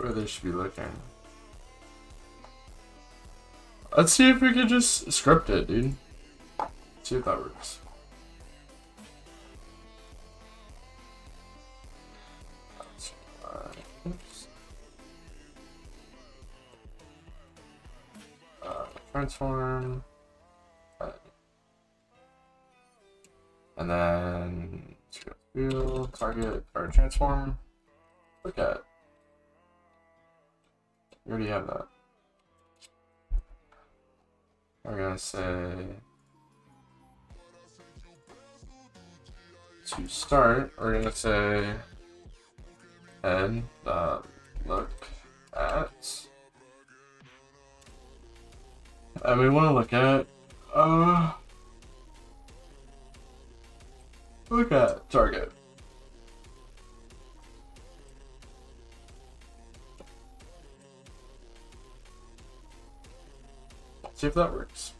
[SPEAKER 1] where they should be looking. Let's see if we could just script it, dude. See if that works. Oops. Transform. And then let's go field, target, or transform. Look at it. We already have that. We're gonna say to start, we're gonna say and look at, and we want to look at look at target. See if that works.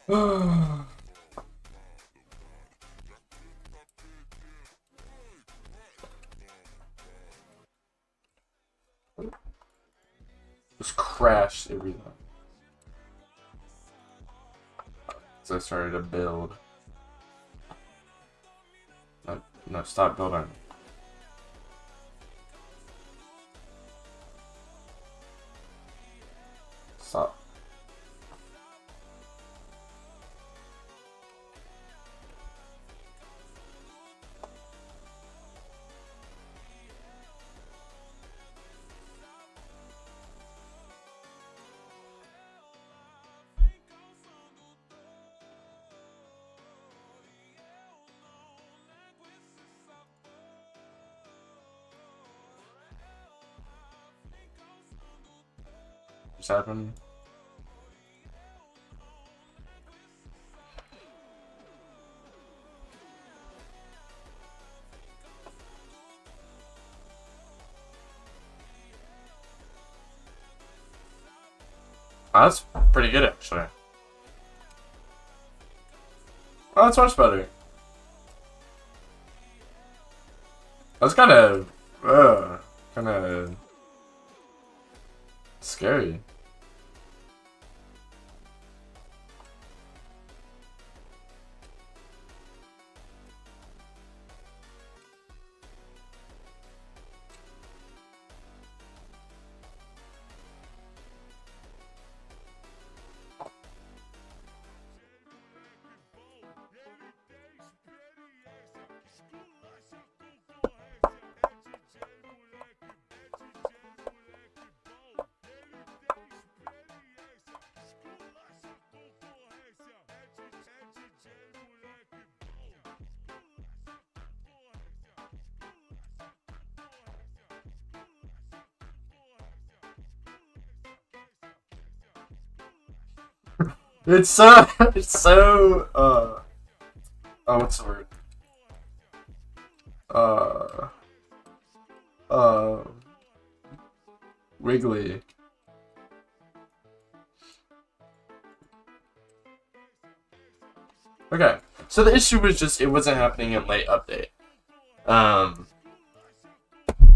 [SPEAKER 1] Just crashed everything. So I started to build. No, no, stop building. Stop. What's happened? Oh, that's pretty good, actually. Oh, that's much better. That's kind of scary. It's so, it's so, oh, what's the word? Uh, uh, Wiggly. Okay, so the issue was just, it wasn't happening in late update.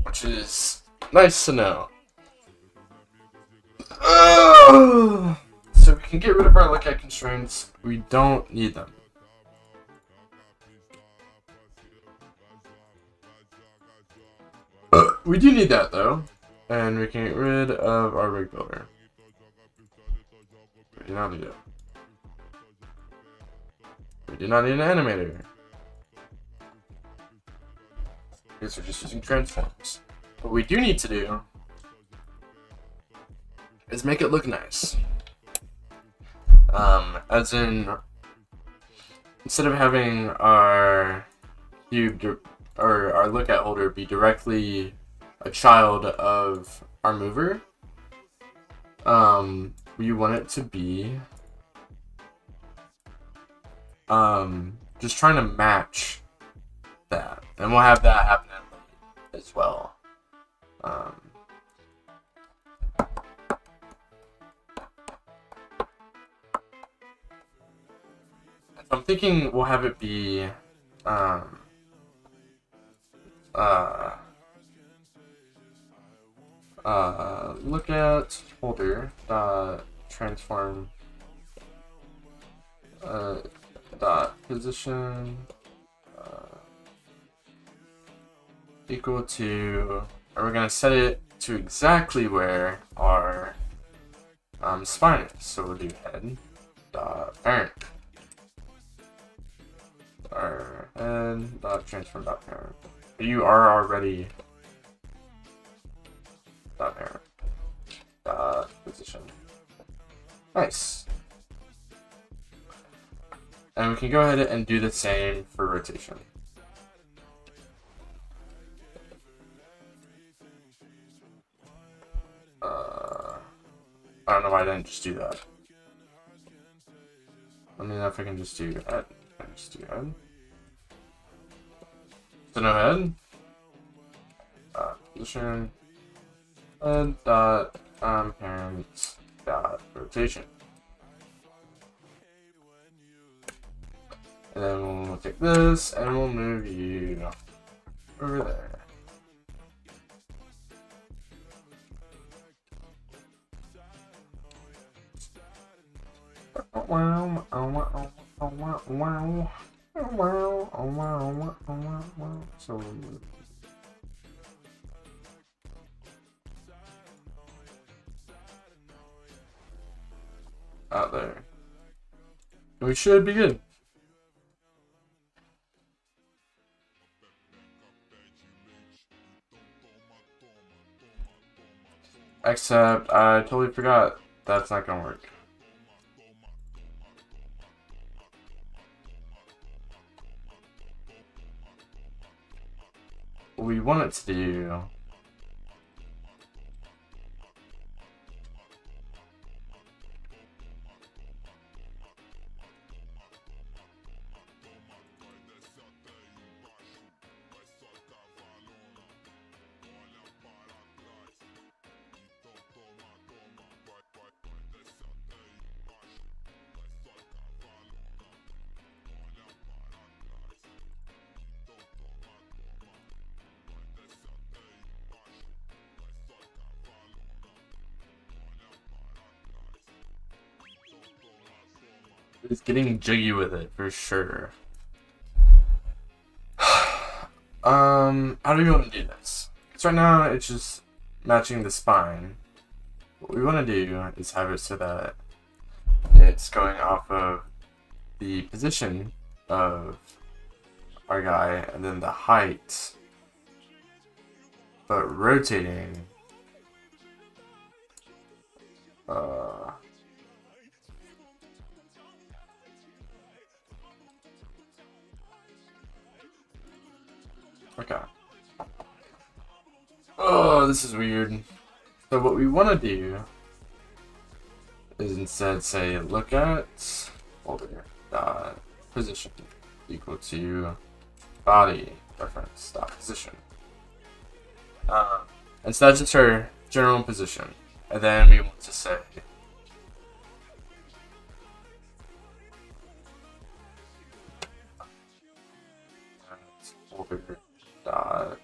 [SPEAKER 1] Which is nice to know. So we can get rid of our lookout constraints. We don't need them. We do need that though. And we can get rid of our rig builder. We do not need it. We do not need an animator. Because we're just using transforms. What we do need to do is make it look nice. As in, instead of having our cube or our lookout holder be directly a child of our mover, we want it to be just trying to match that, and we'll have that happen as well. I'm thinking we'll have it be lookout holder transform dot position equal to, and we're gonna set it to exactly where our spine is. So we'll do head dot parent, our head dot transform dot parent. You are already dot parent dot position. Nice. And we can go ahead and do the same for rotation. I don't know why I didn't just do that. Let me know if I can just do head. I can just do head. So no head. Position. Head dot parent dot rotation. And then we'll take this and we'll move you over there. So out there. We should be good. Except I totally forgot that's not gonna work. What we want it to do is getting jiggy with it for sure. How do we want to do this? Because right now it's just matching the spine. What we want to do is have it so that it's going off of the position of our guy and then the height, but rotating. Okay. Oh, this is weird. So what we want to do is instead say look at folder dot position equal to body reference dot position. And so that's just our general position, and then we want to say folder dot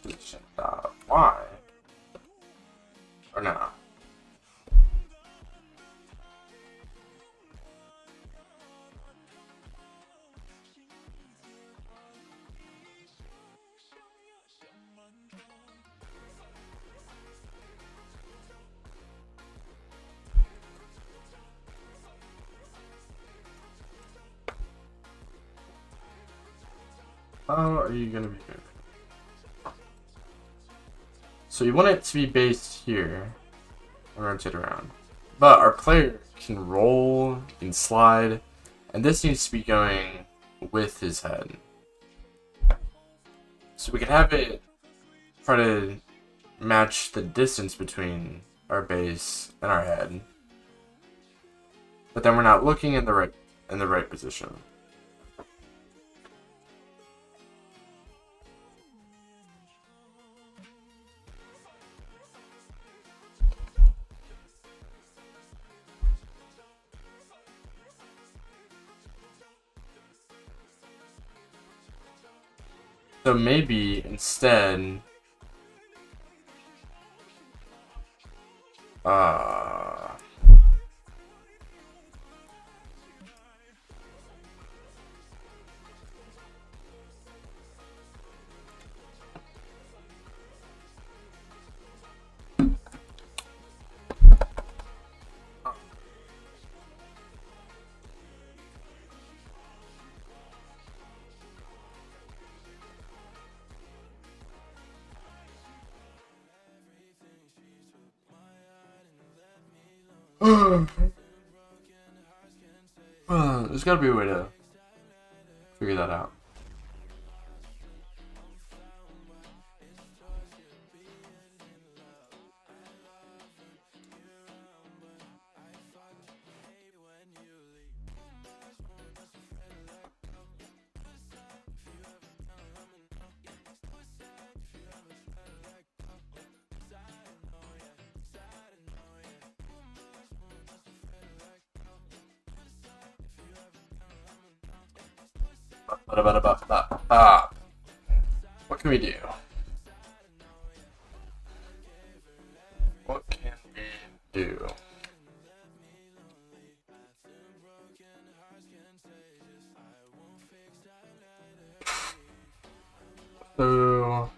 [SPEAKER 1] position dot y, or no. How are you gonna be moving? So you want it to be based here and rotate around. But our player can roll, can slide, and this needs to be going with his head. So we can have it try to match the distance between our base and our head. But then we're not looking in the right position. So maybe instead, there's gotta be a way to figure that out. What can we do? What can we do? So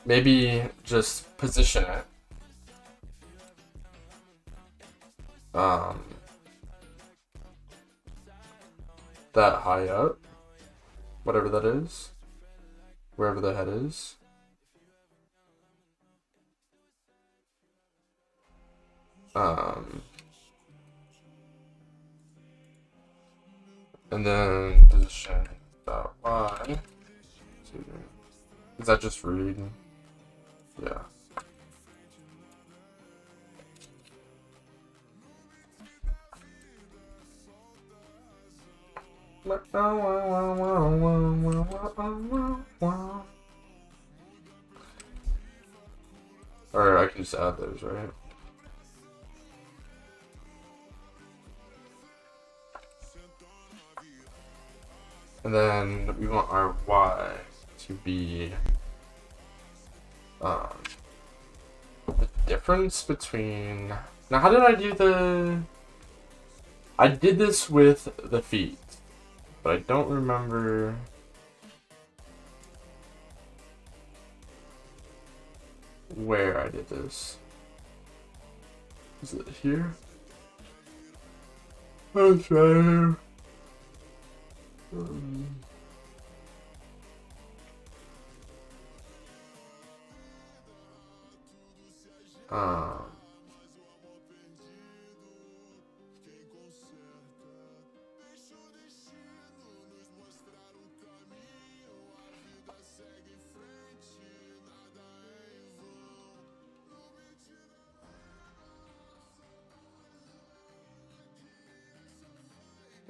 [SPEAKER 1] maybe just position it. That high up, whatever that is, wherever the head is. And then position that Y. Is that just rude? Yeah. Or I can just add those, right? And then we want our Y to be the difference between. Now, how did I do the? I did this with the feet, but I don't remember. Where I did this. Is it here? Oh, it's right here.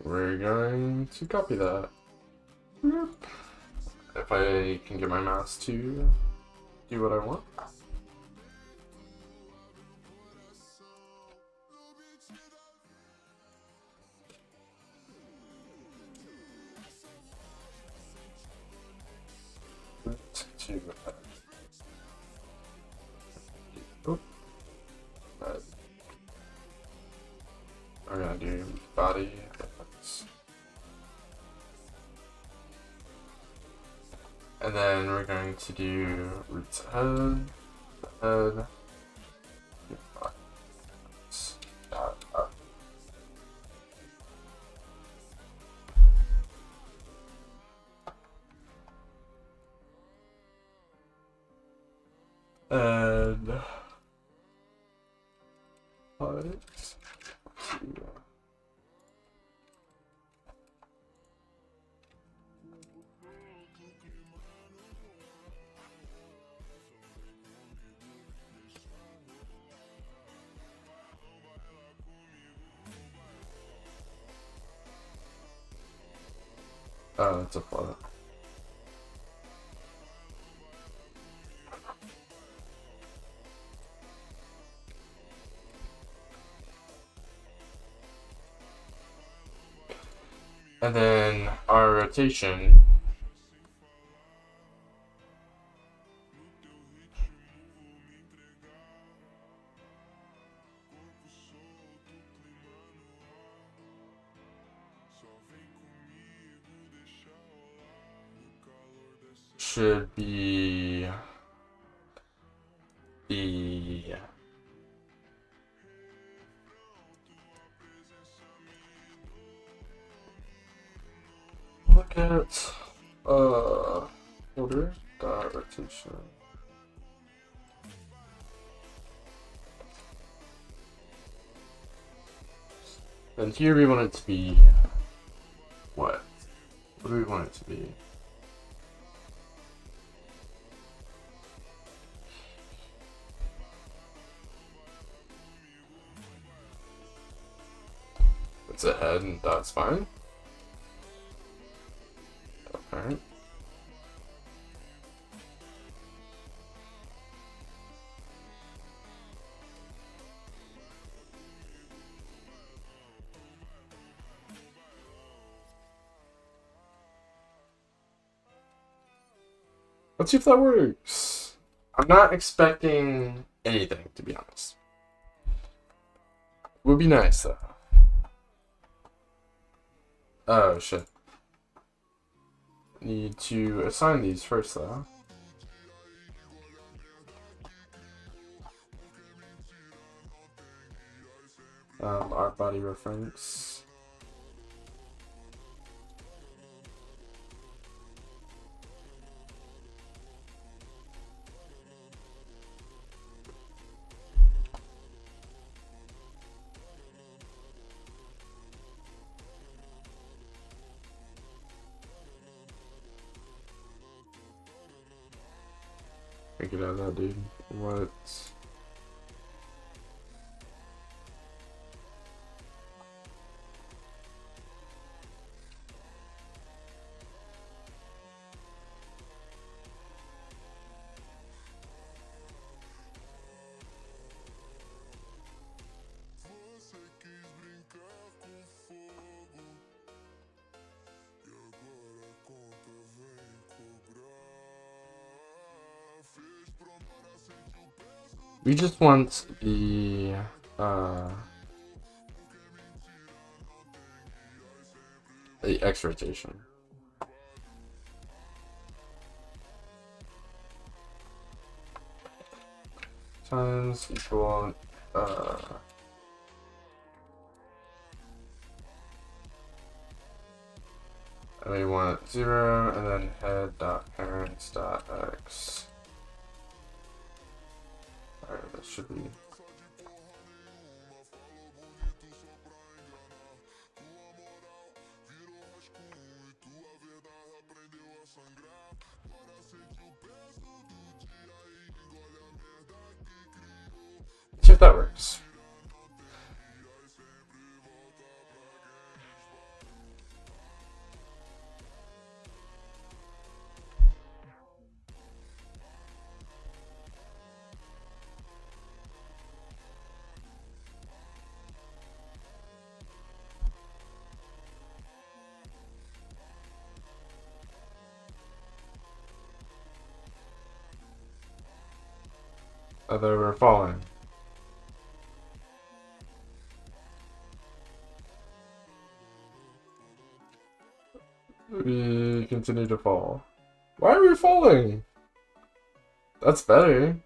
[SPEAKER 1] We're going to copy that. If I can get my mouse to do what I want. I'm gonna do body. And then we're going to do roots head, head, up. And let's see. Oh, it's a plot. And then our rotation should be the look at order rotation. And here we want it to be what? What do we want it to be? ahead, and that's fine. Alright. Let's see if that works. I'm not expecting anything, to be honest. Would be nice, though. Oh, shit. Need to assign these first, though. Art body reference. Get out of that, dude. What? We just want the X rotation. Times equal and we want 0 and then head dot parents dot x. Alright, that should be. See if that works. Although we're falling. We continue to fall. Why are we falling? That's better.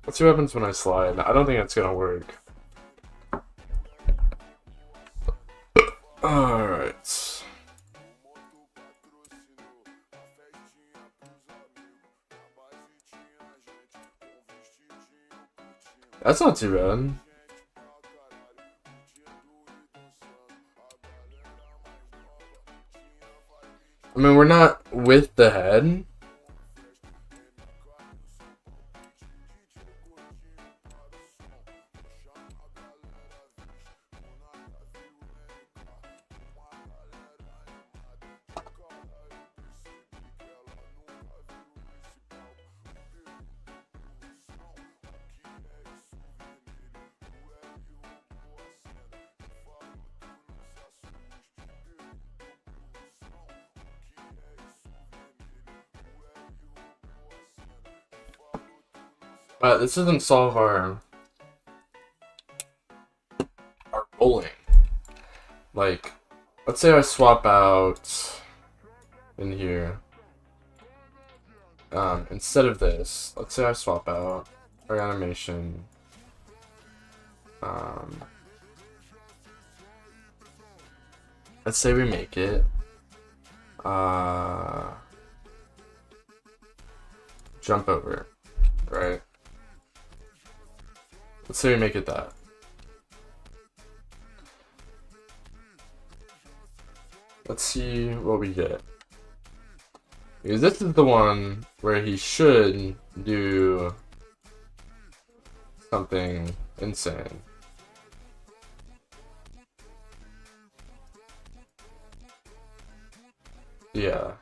[SPEAKER 1] Let's see what happens when I slide. I don't think that's gonna work. Alright. That's not too bad. I mean, we're not with the head. This doesn't solve our rolling. Like, let's say I swap out in here. Instead of this, let's say I swap out our animation. Let's say we make it. Jump over, right? Let's say we make it that. Let's see what we get. Because this is the one where he should do something insane. Yeah.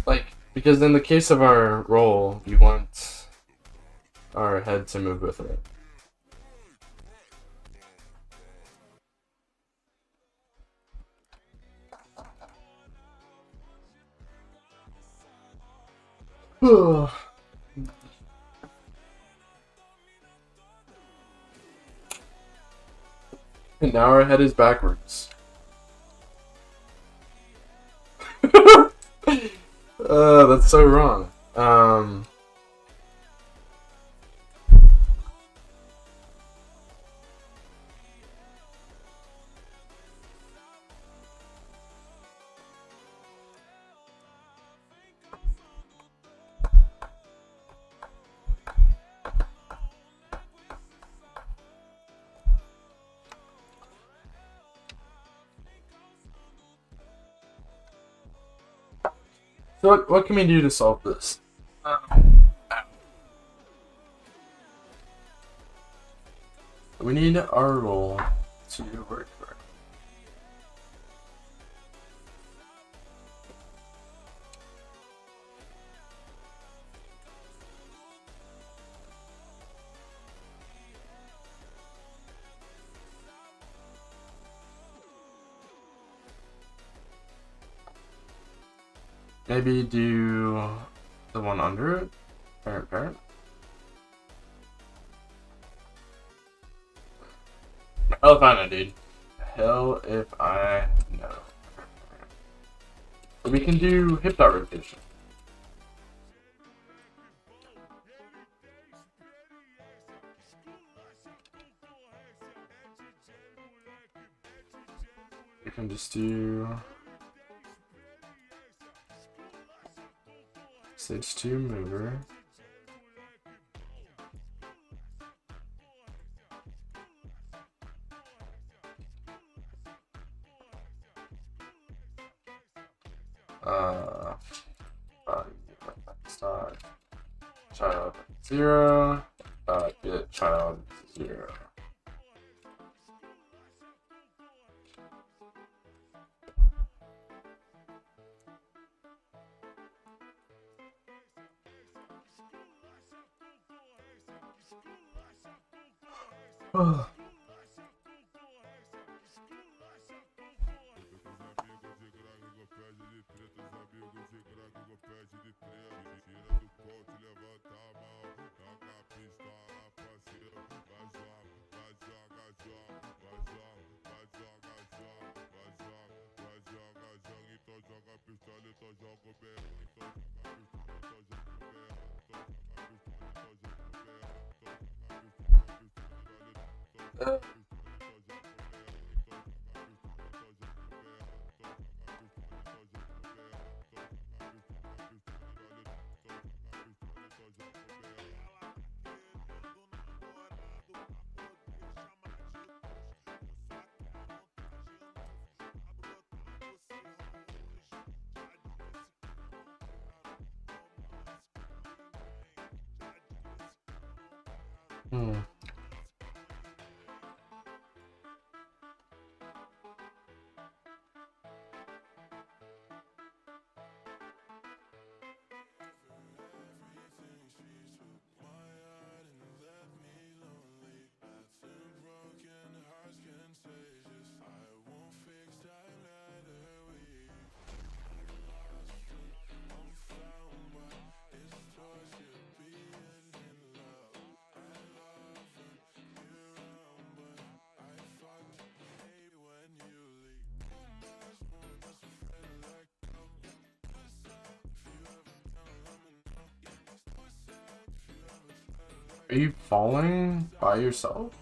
[SPEAKER 1] Like, because in the case of our roll, you want our head to move with it. And now our head is backwards. That's so wrong. So what can we do to solve this? We need our roll to work. Maybe do the one under it? Parent. Hell if I know, dude. Hell if I know. We can do hip dot rotation. We can just do stage 2 mover. Start child 0. Get child 0. Oh. Hmm. Are you falling by yourself?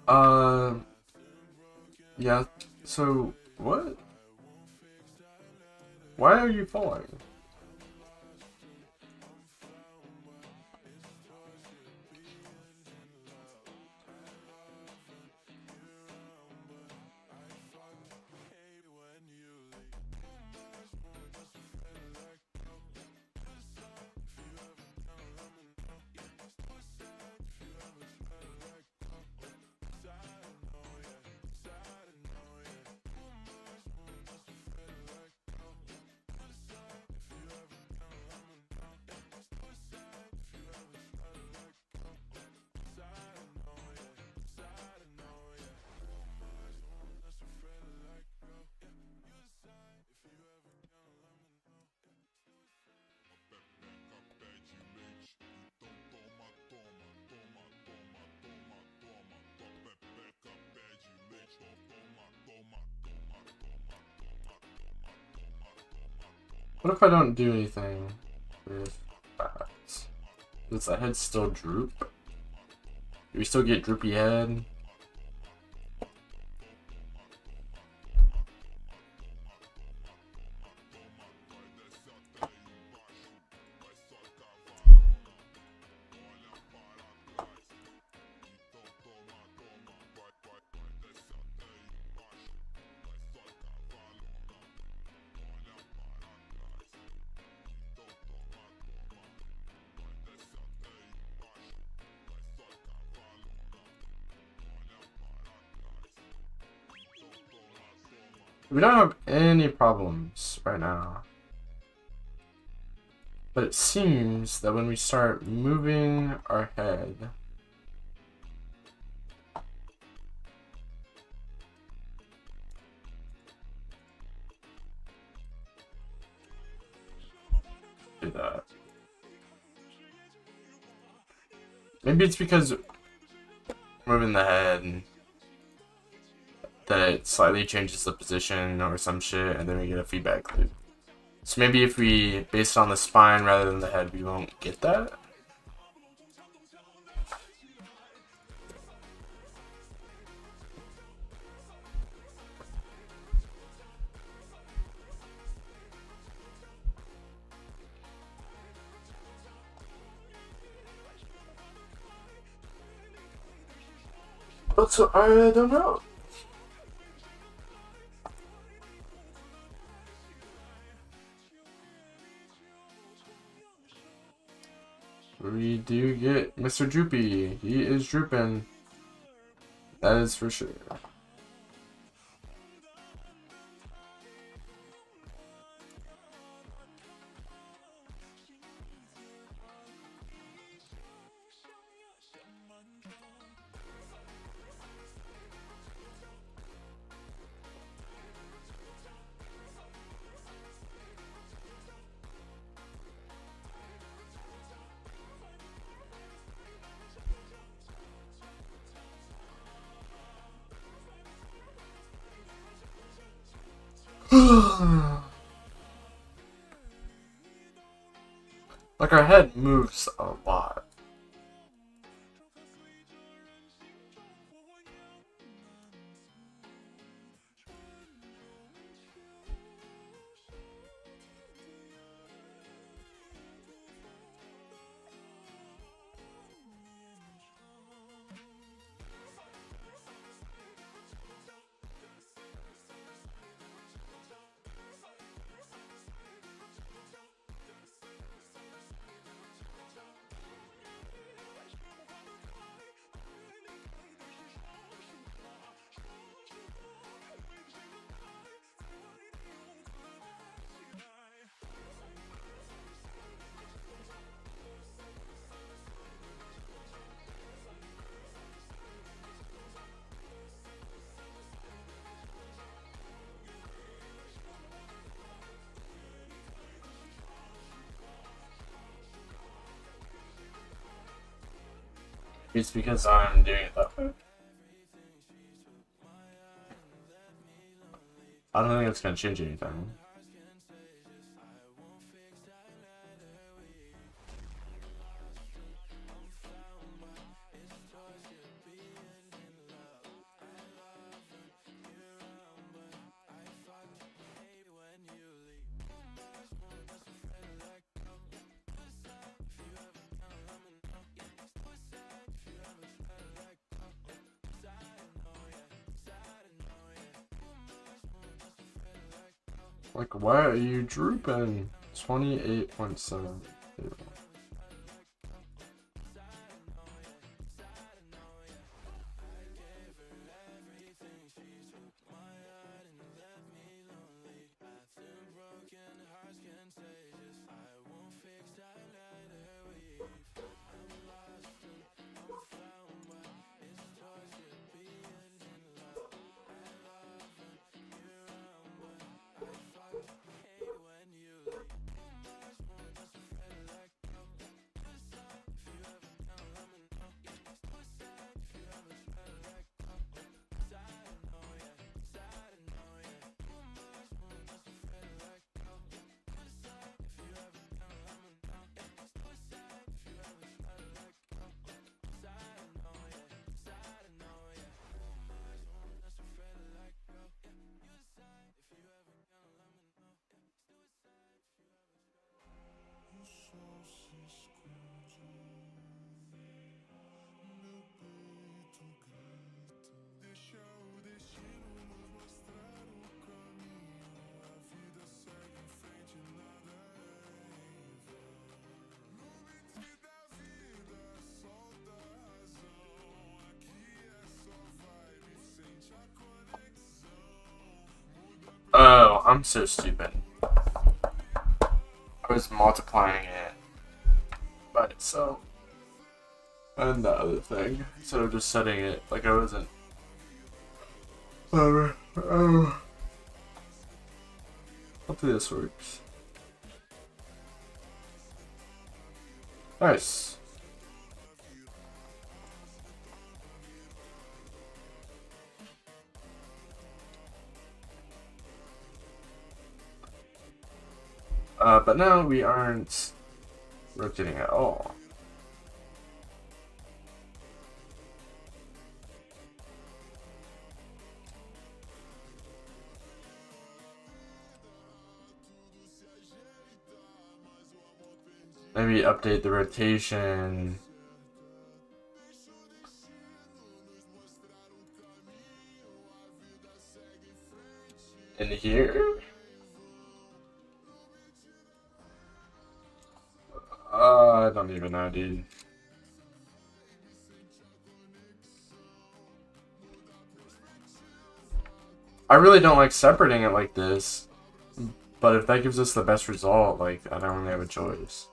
[SPEAKER 1] uh, yeah. So what? Why are you falling? What if I don't do anything with that? Does the head still droop? Do we still get droopy head? We don't have any problems right now. But it seems that when we start moving our head, do that. Maybe it's because moving the head that it slightly changes the position or some shit, and then we get a feedback loop. So maybe if we base it on the spine rather than the head, we won't get that. But so I don't know. We do get Mr. Droopy. He is drooping. That is for sure. Like, our head moves a lot. It's because I'm doing it that way. I don't think it's gonna change anything. Like, why are you drooping? 28.7. Oh, I'm so stupid. I was multiplying it by itself. And the other thing, instead of just setting it like I wasn't. Whatever. Oh. Hopefully this works. Nice. But now we aren't rotating at all. Maybe update the rotation. In here? I don't even know, dude. I really don't like separating it like this. But if that gives us the best result, like, I don't really have a choice.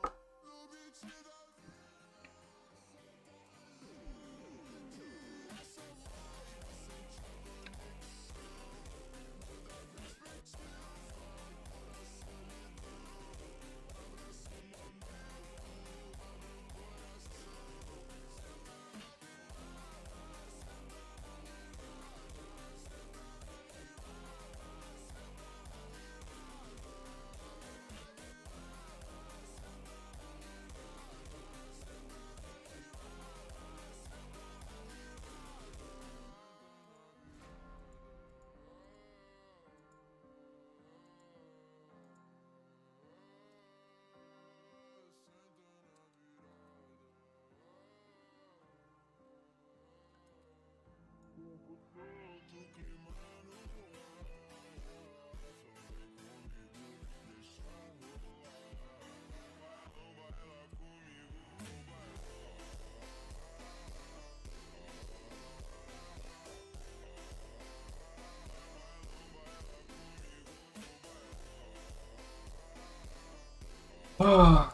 [SPEAKER 1] Ah.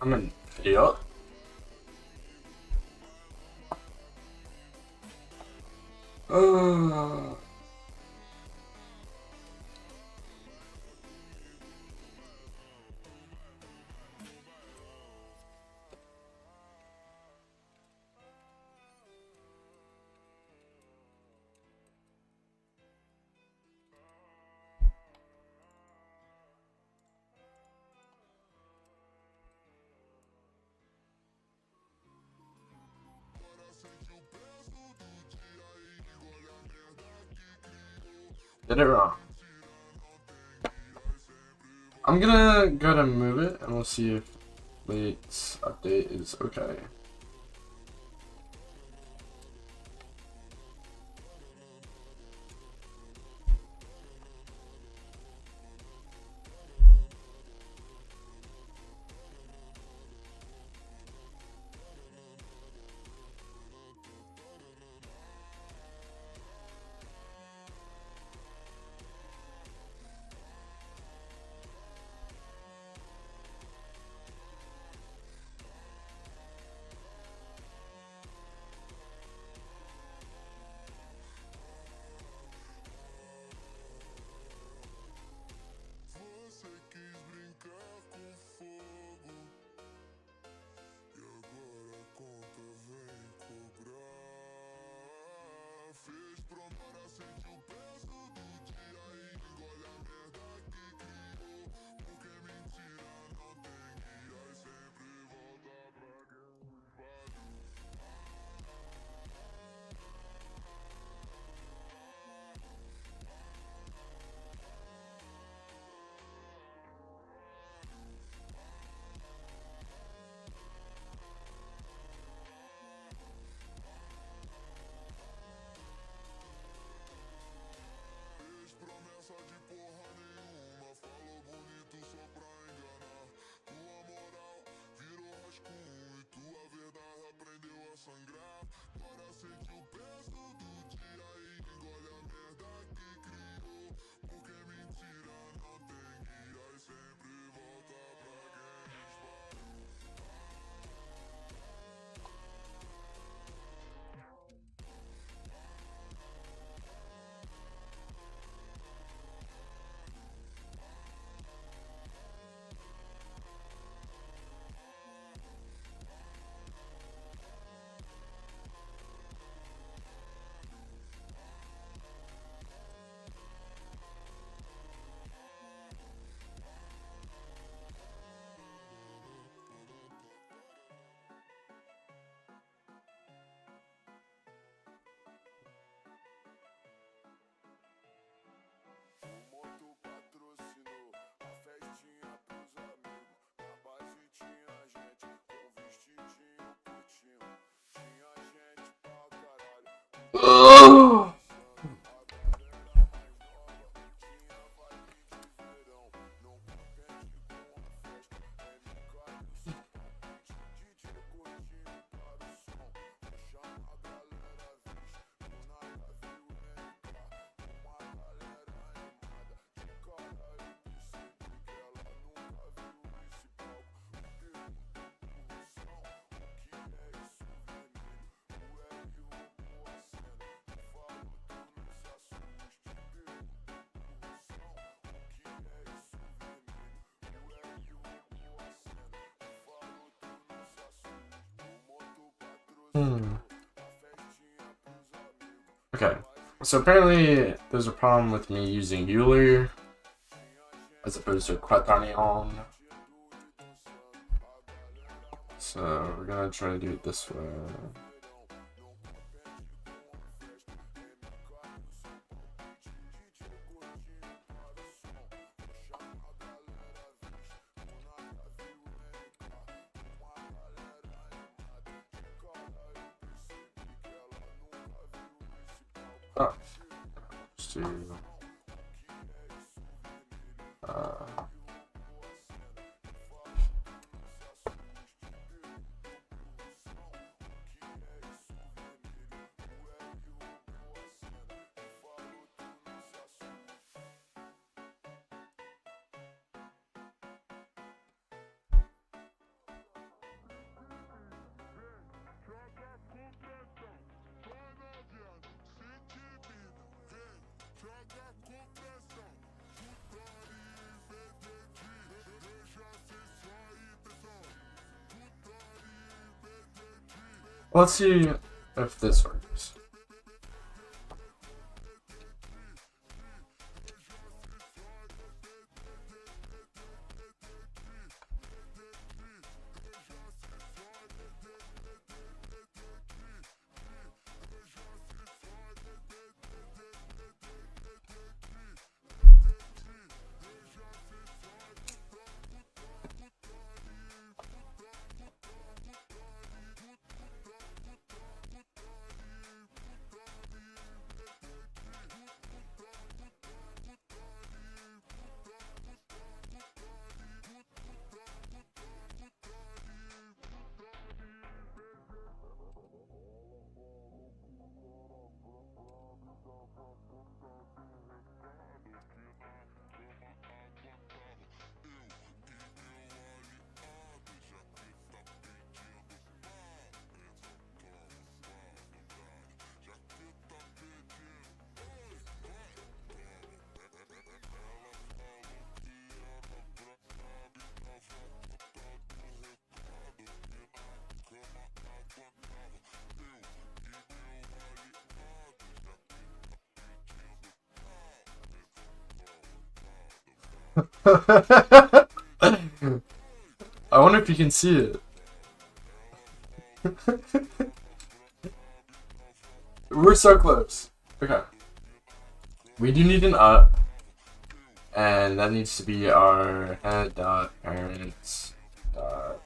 [SPEAKER 1] I'm an idiot. Uh. Did it wrong. I'm gonna go to move it and we'll see if late update is okay. Ugh. Okay, so apparently there's a problem with me using Euler as opposed to Quaternion. So we're gonna try to do it this way. Oh, let's do, let's see if this works. I wonder if you can see it. We're so close. Okay. We do need an up. And that needs to be our head dot parents dot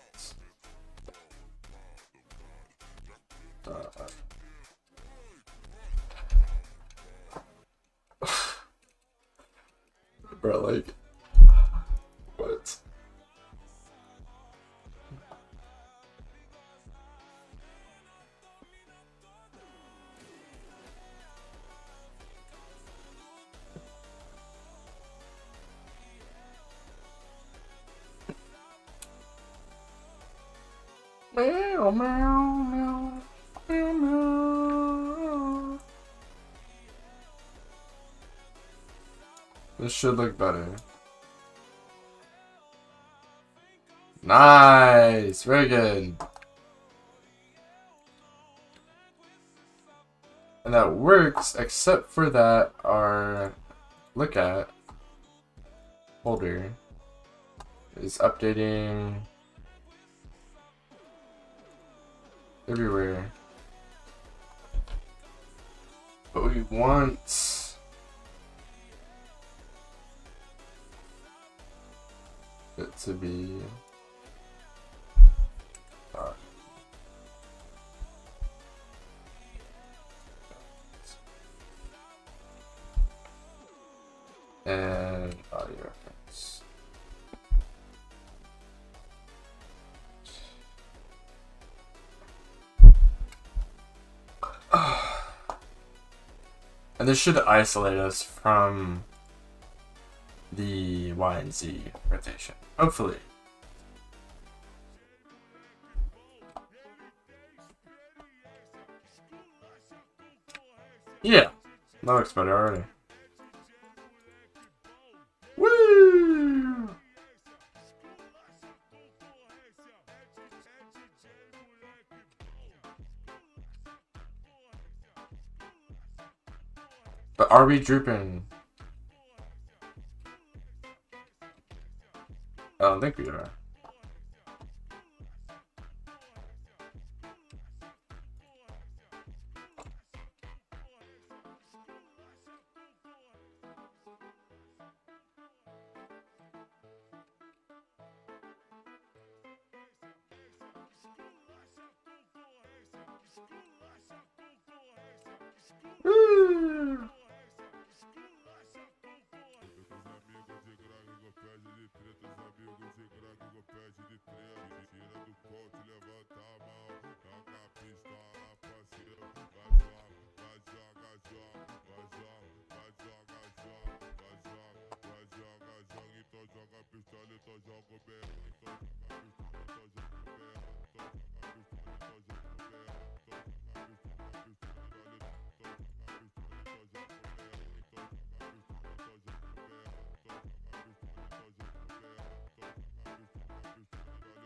[SPEAKER 1] bro, like, what? Meow, meow, meow, meow, meow. This should look better. Nice! Very good. And that works, except for that our look at folder is updating everywhere. But we want it to be and audio reference. And this should isolate us from the Y and Z rotation. Hopefully. Yeah, that looks better already. Woo! But are we drooping? I don't think we are. Woo!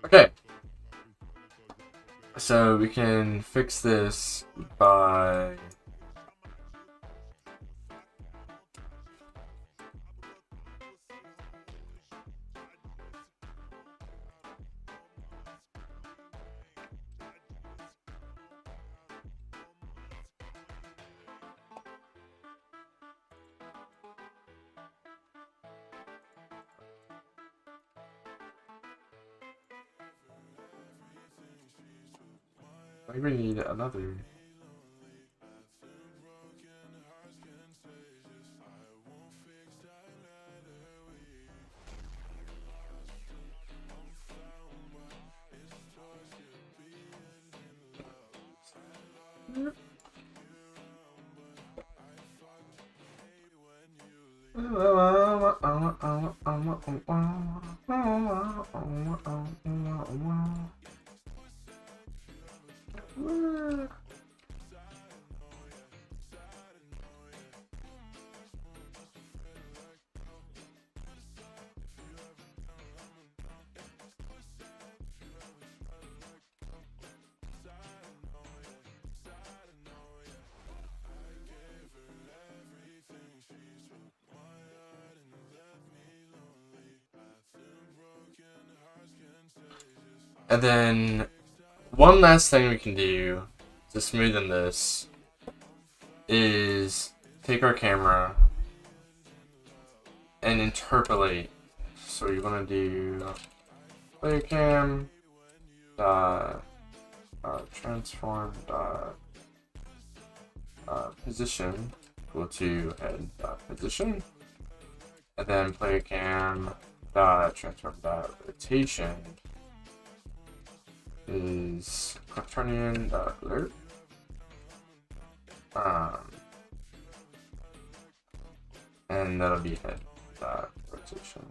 [SPEAKER 1] Okay. So we can fix this by maybe we need another. And then one last thing we can do to smoothen this is take our camera and interpolate. So you want to do player cam transform position equal to head position, and then player cam transform rotation is quaternion alert. And that'll be head rotation.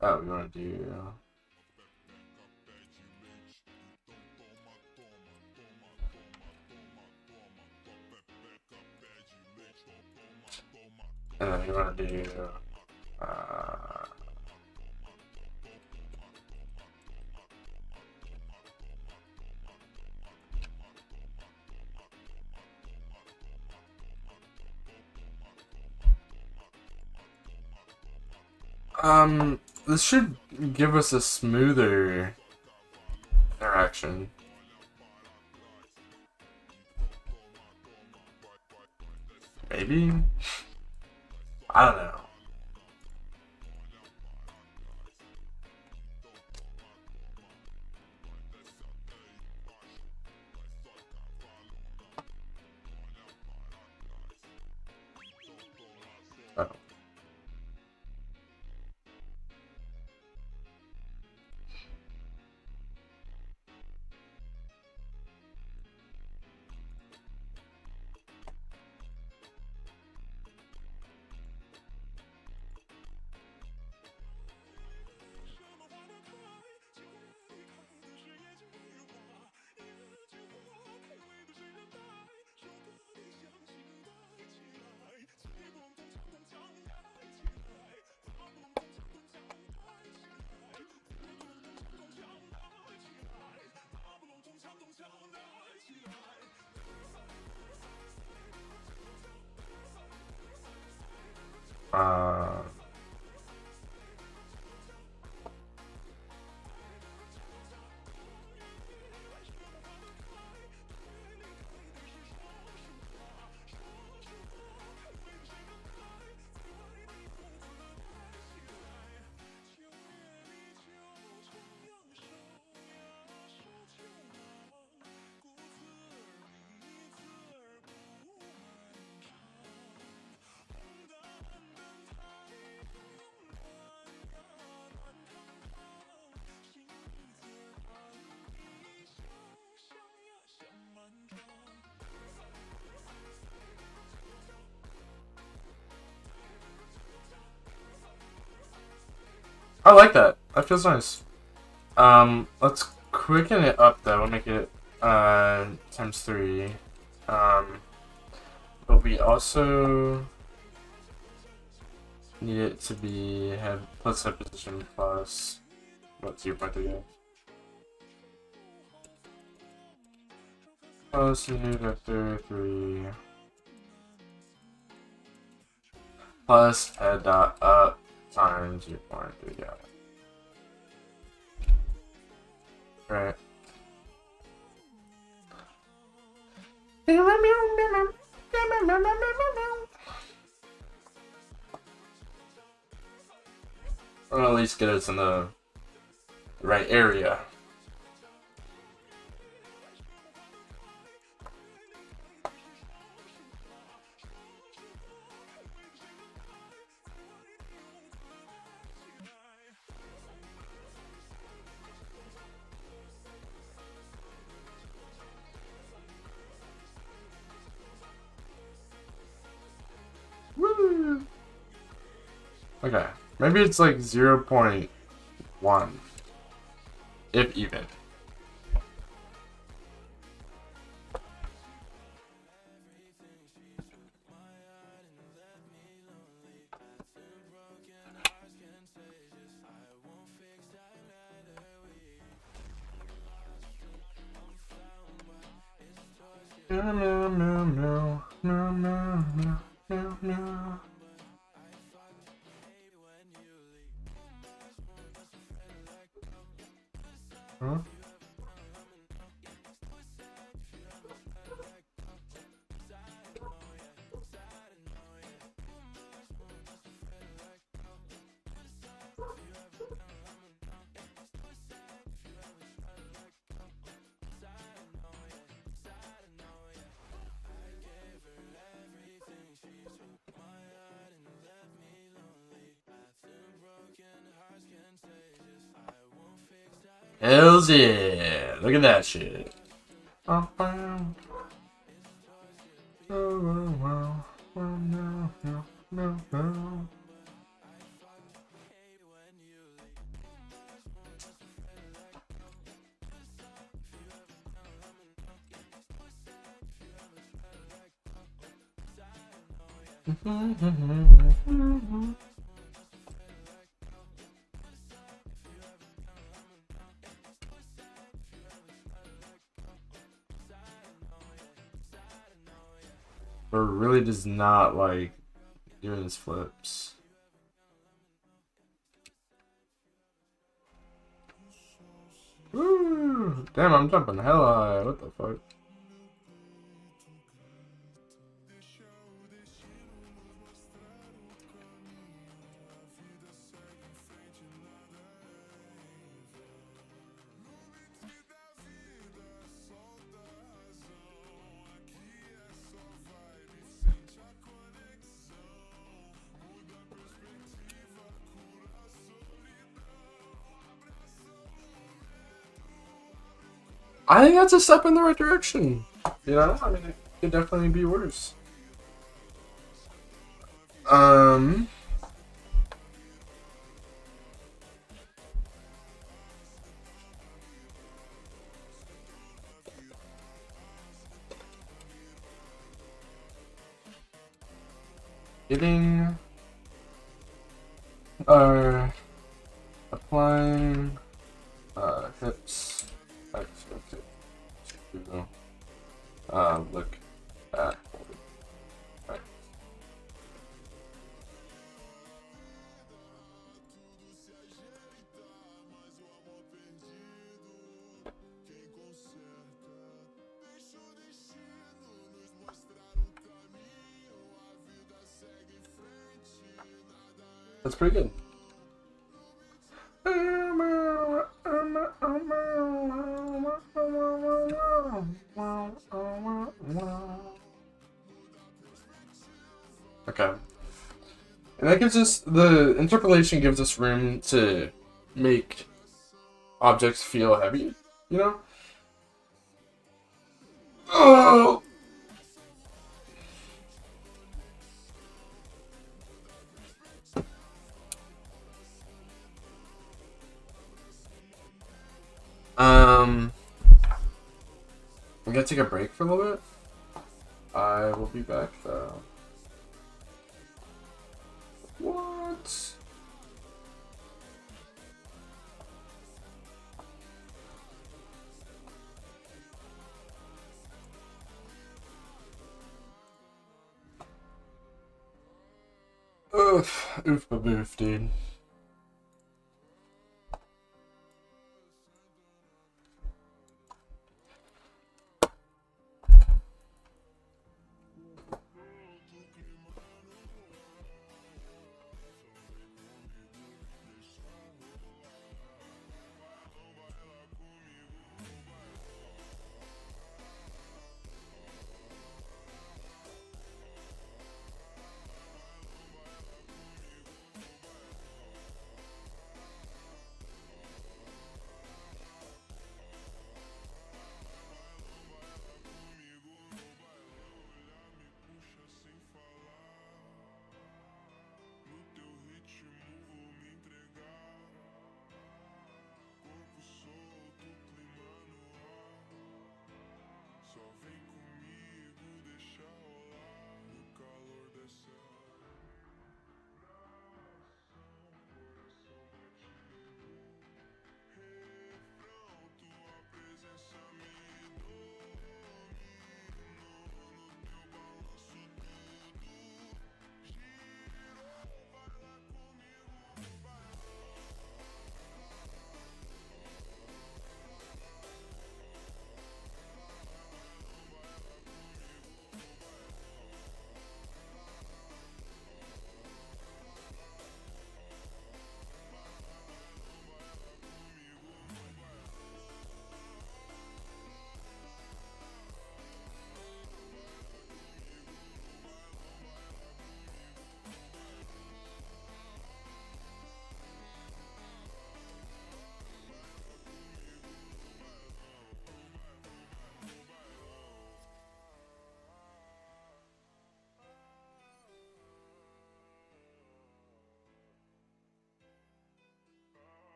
[SPEAKER 1] Oh, we want to do and then we want to do this should give us a smoother interaction. Maybe? I don't know. Oh. Uh, I like that. That feels nice. Let's quicken it up though. We'll make it times 3. But we also need it to be have plus head position plus what 0.3 plus new vector 3 plus head dot up times 0.3. Yeah. Right. Or at least get us in the right area. Woo! Okay, maybe it's like 0.1, if even. No, no, no, no, no, no, no, no, no. Huh? Hells yeah! Look at that shit. Oh, wow. Oh, wow, wow. Oh, no, no, no, no. But really does not like doing his flips. Woo! Damn, I'm jumping hella high. What the fuck? I think that's a step in the right direction. You know, I mean, it could definitely be worse. Getting, applying, hips, expected to, look at, right. That's pretty good. Okay. And that gives us, the interpolation gives us room to make objects feel heavy, you know? Oh! I'm gonna take a break for a little bit. I will be back though. What? Oof, oof, boof, dude.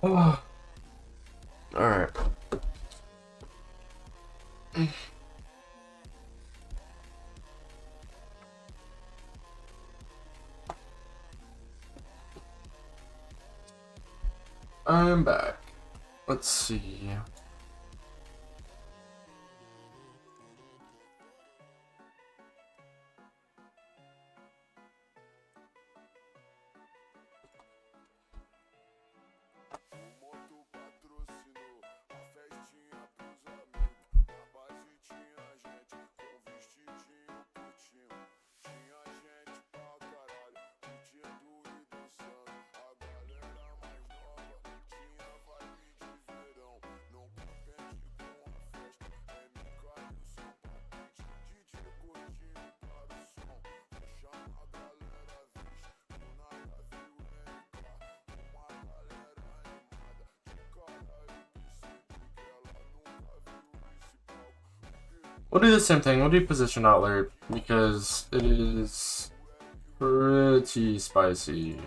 [SPEAKER 1] Oh. All right. I'm back. Let's see. We'll do the same thing. We'll do position alert because it is pretty spicy.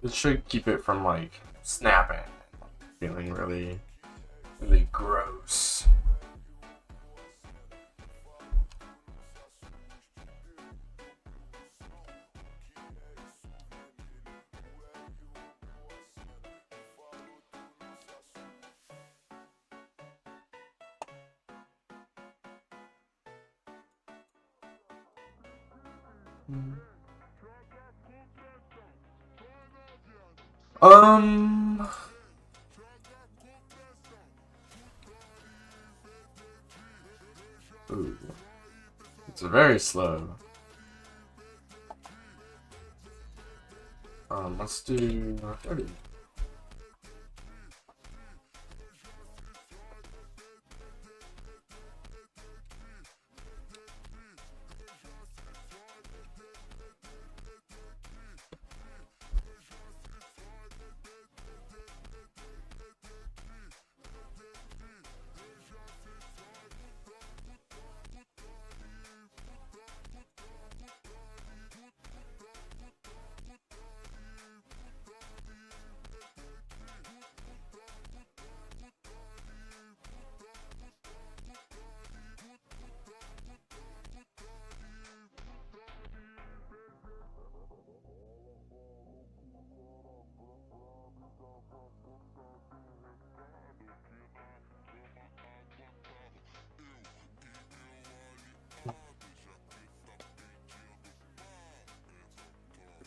[SPEAKER 1] It should keep it from like snapping, feeling really, really gross. Um. Ooh. It's very slow. Let's do 30.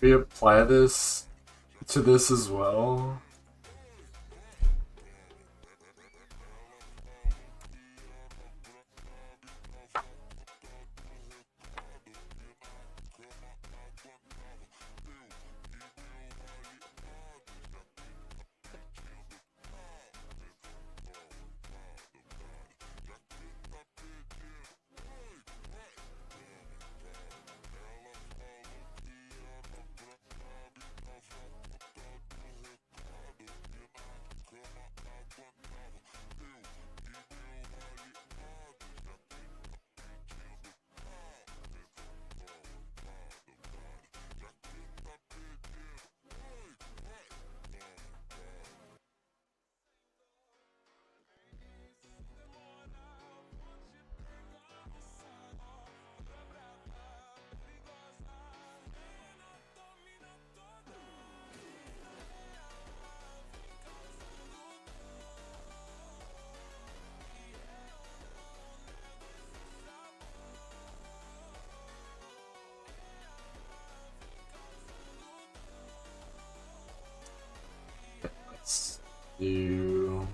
[SPEAKER 1] We apply this to this as well. Let's do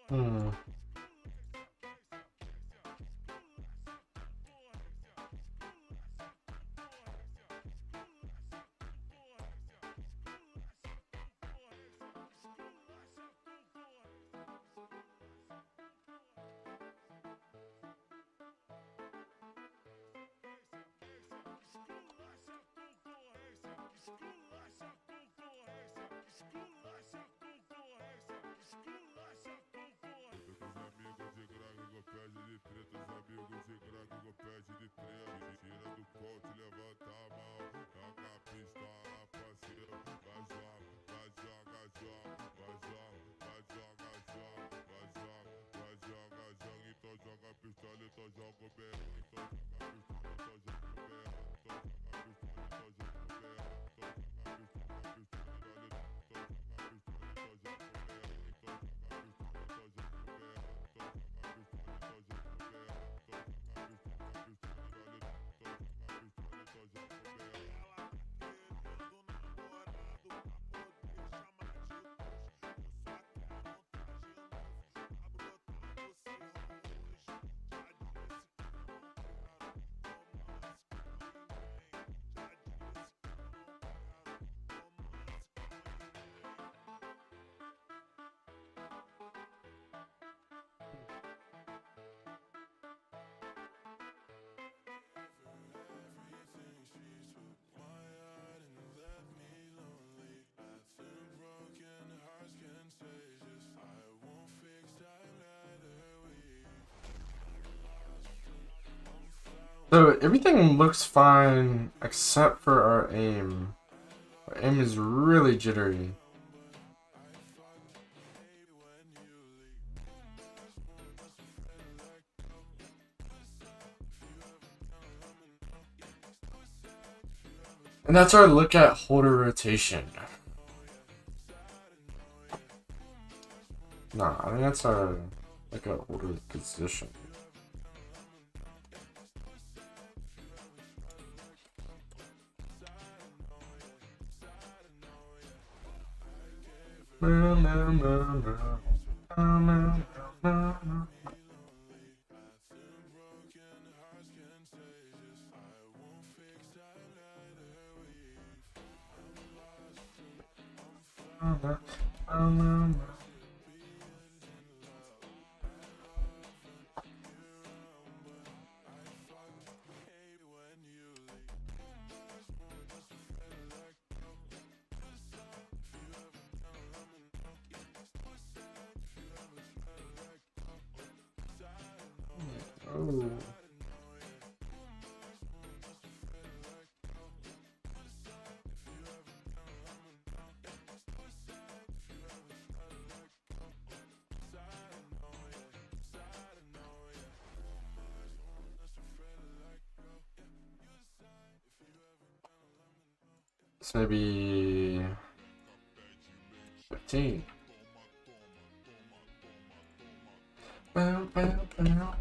[SPEAKER 1] Hmm. So everything looks fine except for our aim. Our aim is really jittery. And that's our look at holder rotation. Nah, I think that's our look at holder position. Oh. It's maybe 15. Bow, bow, bow.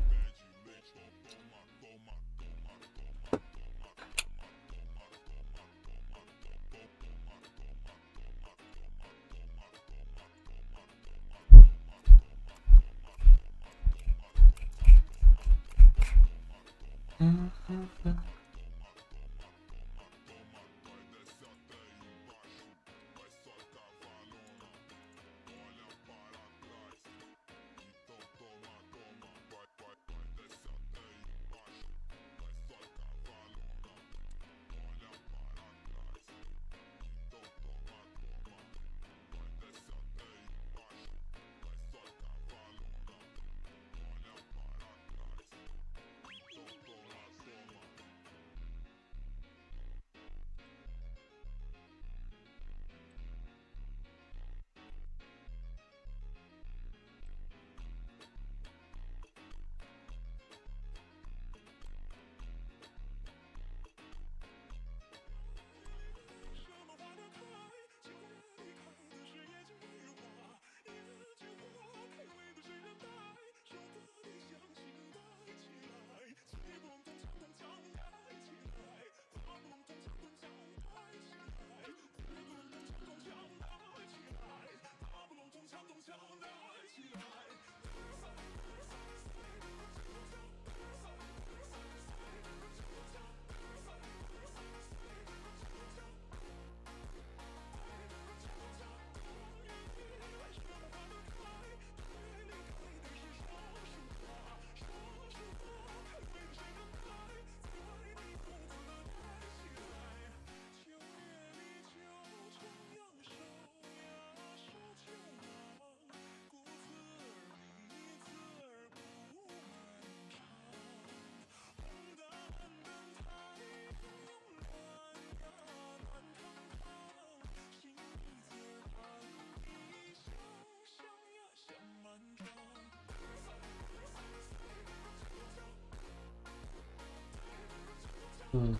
[SPEAKER 1] Hmm.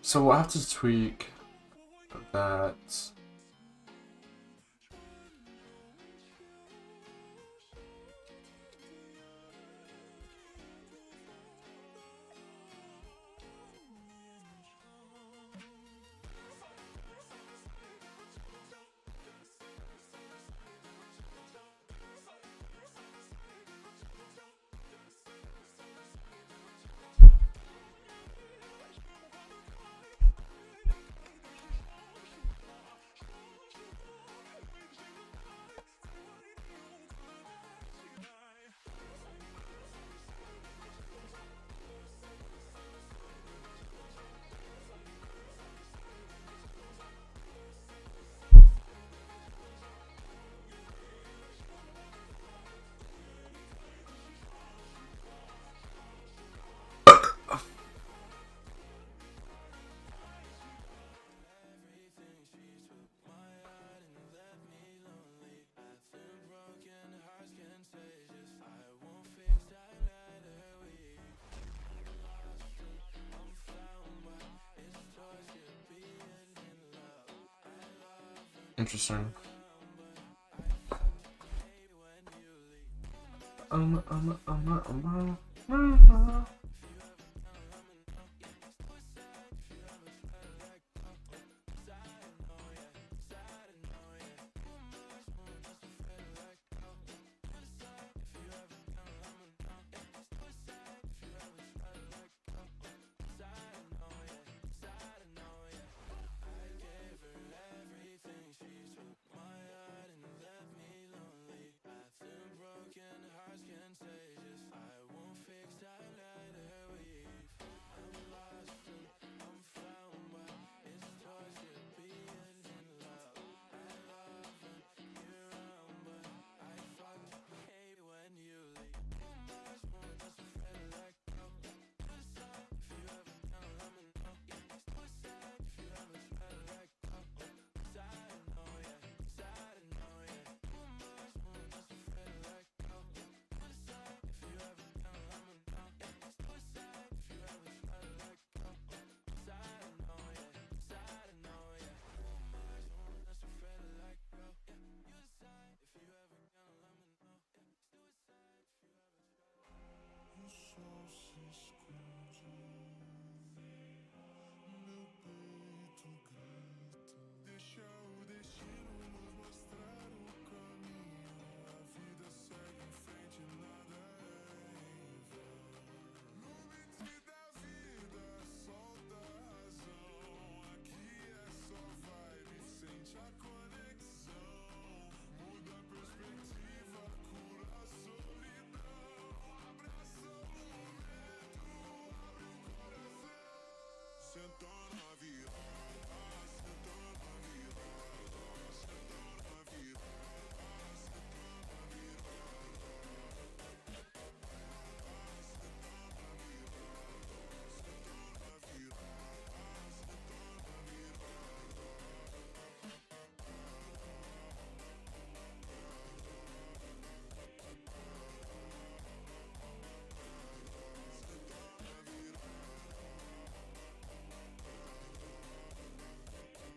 [SPEAKER 1] So we'll have to tweak that. Interesting.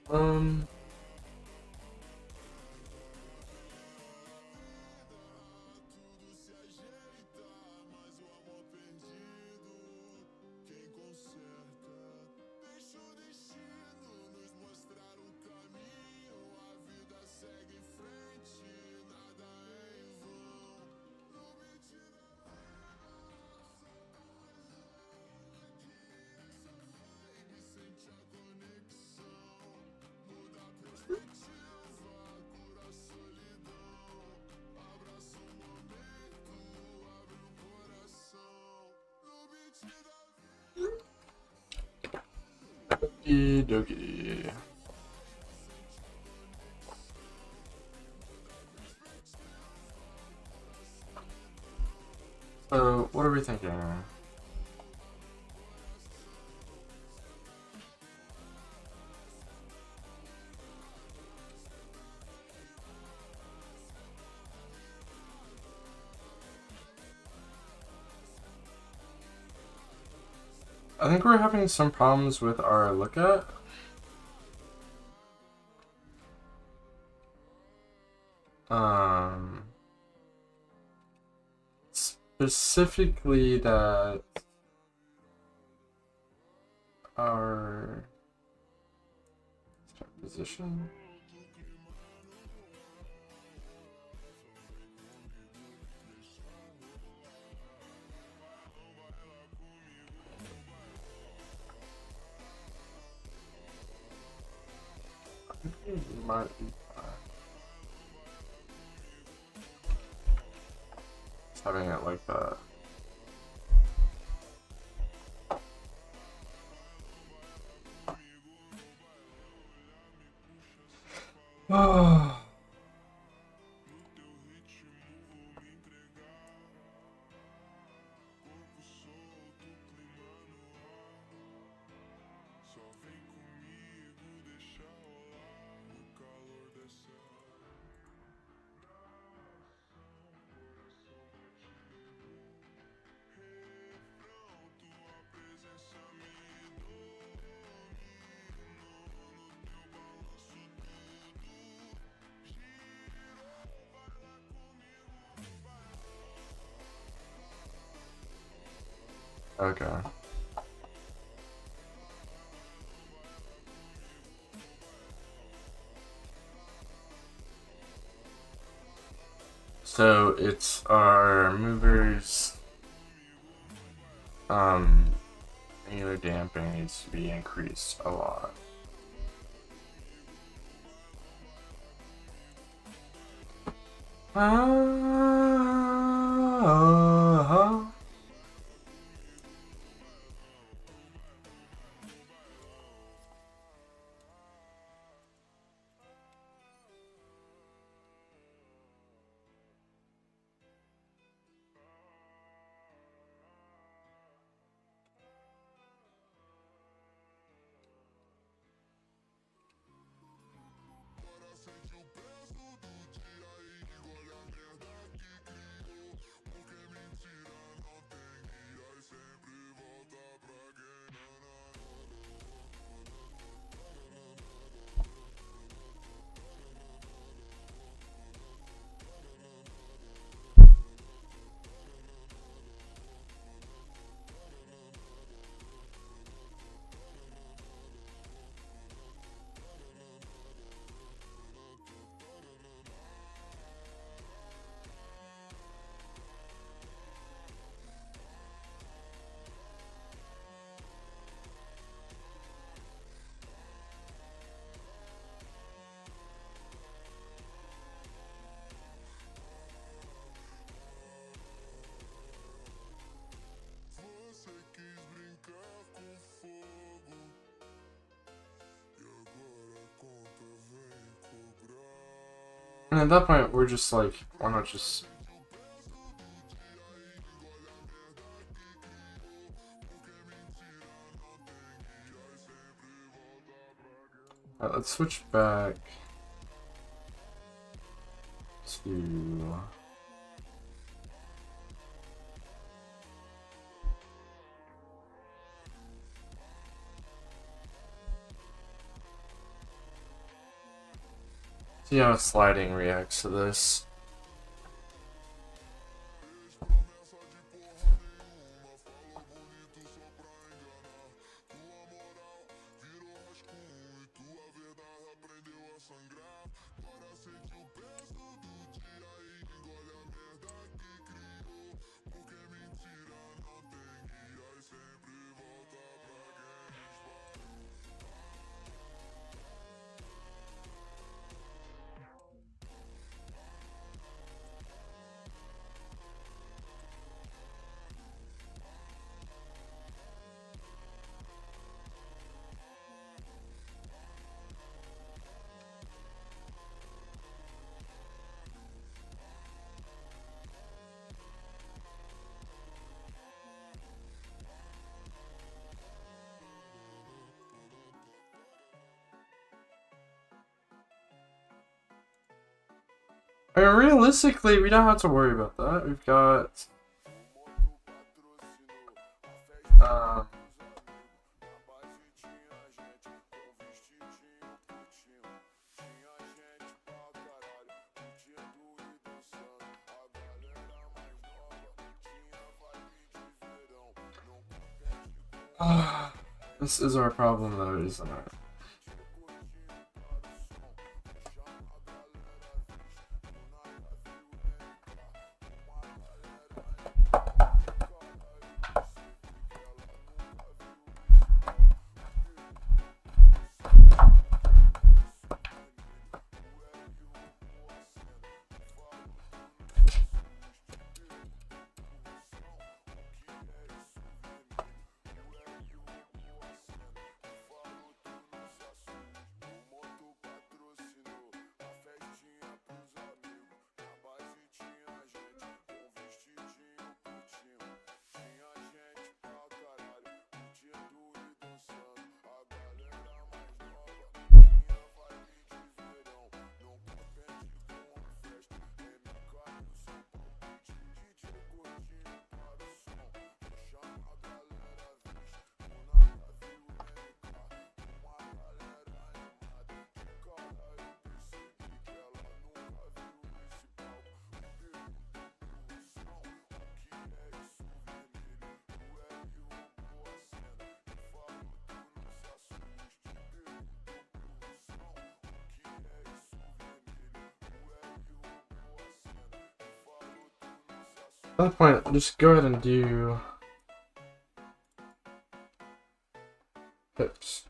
[SPEAKER 1] Um, okie dokie. we thinking? I think we're having some problems with our lookup. Specifically that our position. Might be just having it like that. Oh. Okay. So it's our movers. Angular damping needs to be increased a lot. And at that point, we're just like, why not just... Alright, let's switch back to... See how sliding reacts to this. I mean, realistically, we don't have to worry about that. We've got um, this is our problem though, isn't it? At that point, just go ahead and do hips.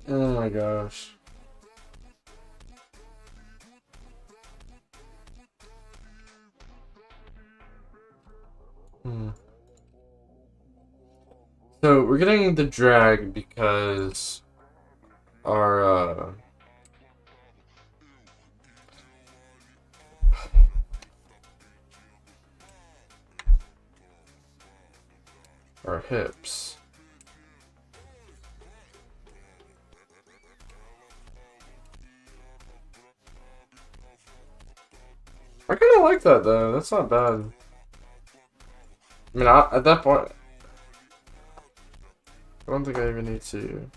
[SPEAKER 1] Oh my gosh. So we're getting the drag because our hips. I kind of like that though. That's not bad. I mean, at that point, I don't think I even need to.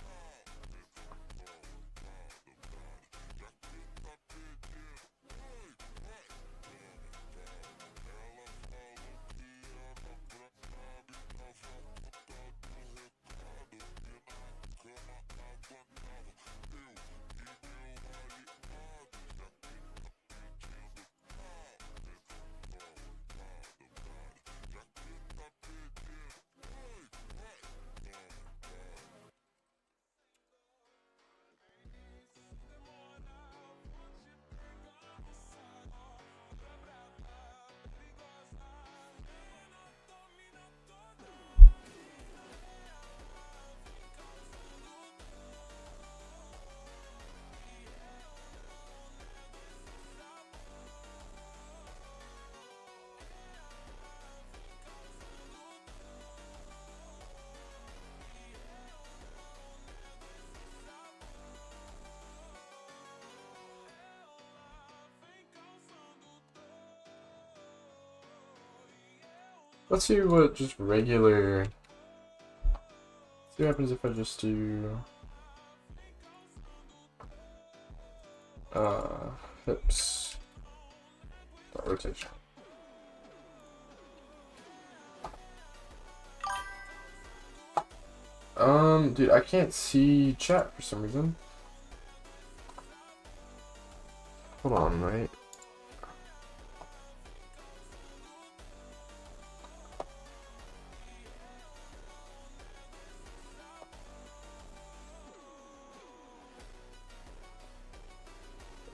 [SPEAKER 1] Let's see what just regular. See what happens if I just do hips rotation. Dude, I can't see chat for some reason. Hold on, right?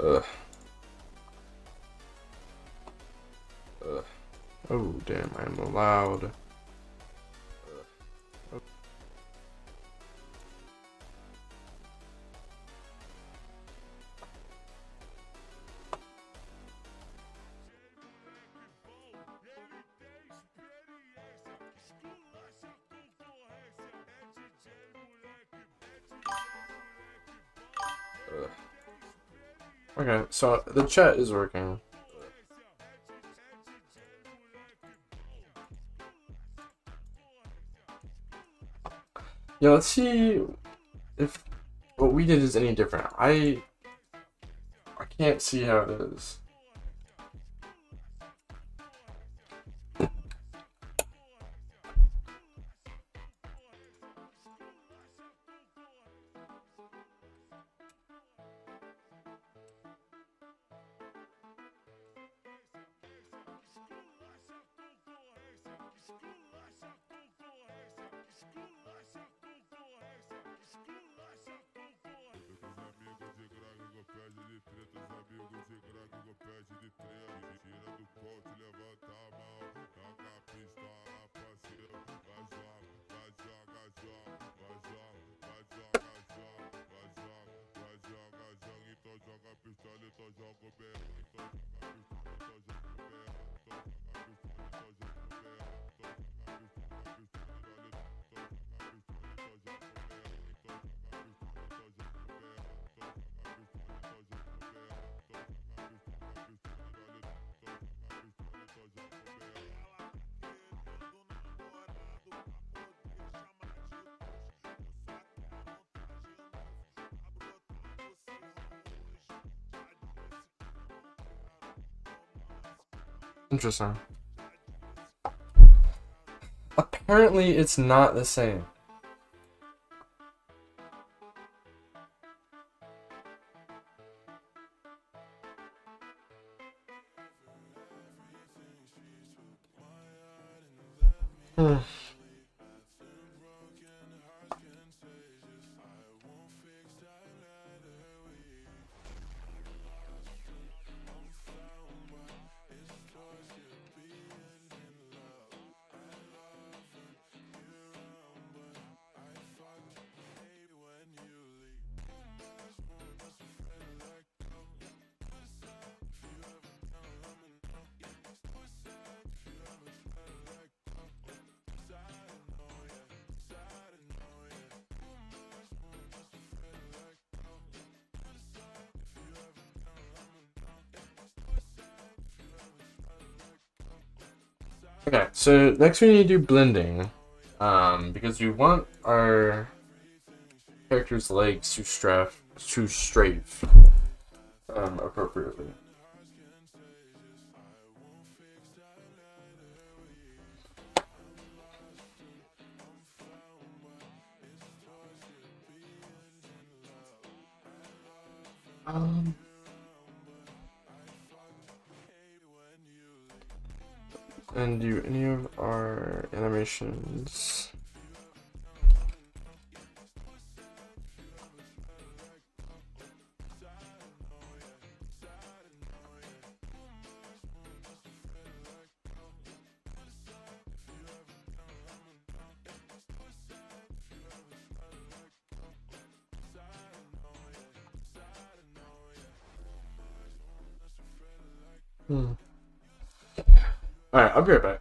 [SPEAKER 1] Ugh. Ugh. Oh, damn, I'm allowed. Okay, so the chat is working. Yeah, let's see if what we did is any different. I can't see how it is. Interesting. Apparently, it's not the same. Okay, so next we need to do blending, because we want our character's legs to strafe, appropriately. And do any of our animations. Alright, I'll be right back.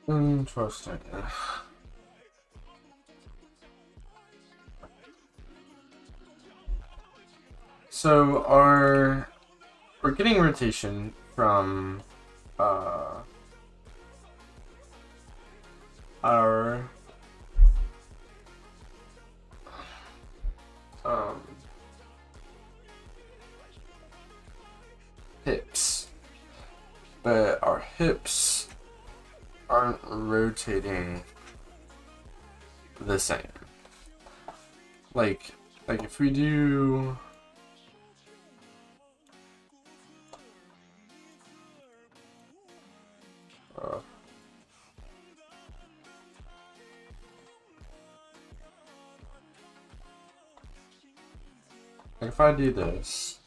[SPEAKER 1] Trust idea. So we're getting rotation from our um hips, but our hips aren't rotating the same. Like if we do like if I do this,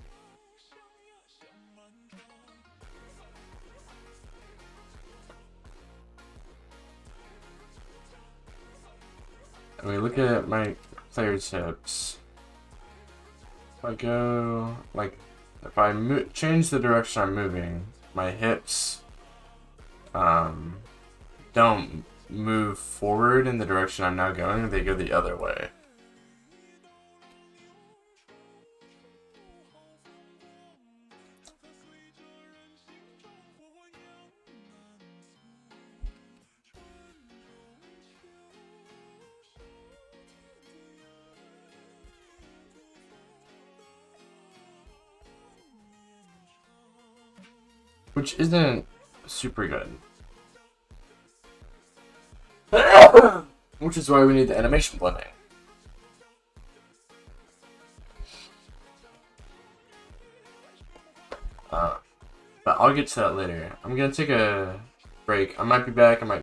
[SPEAKER 1] and we look at my player's hips, if I go, like, if I change the direction I'm moving, my hips don't move forward in the direction I'm now going, they go the other way. Which isn't super good. Which is why we need the animation blending. But I'll get to that later. I'm gonna take a break. I might be back. I might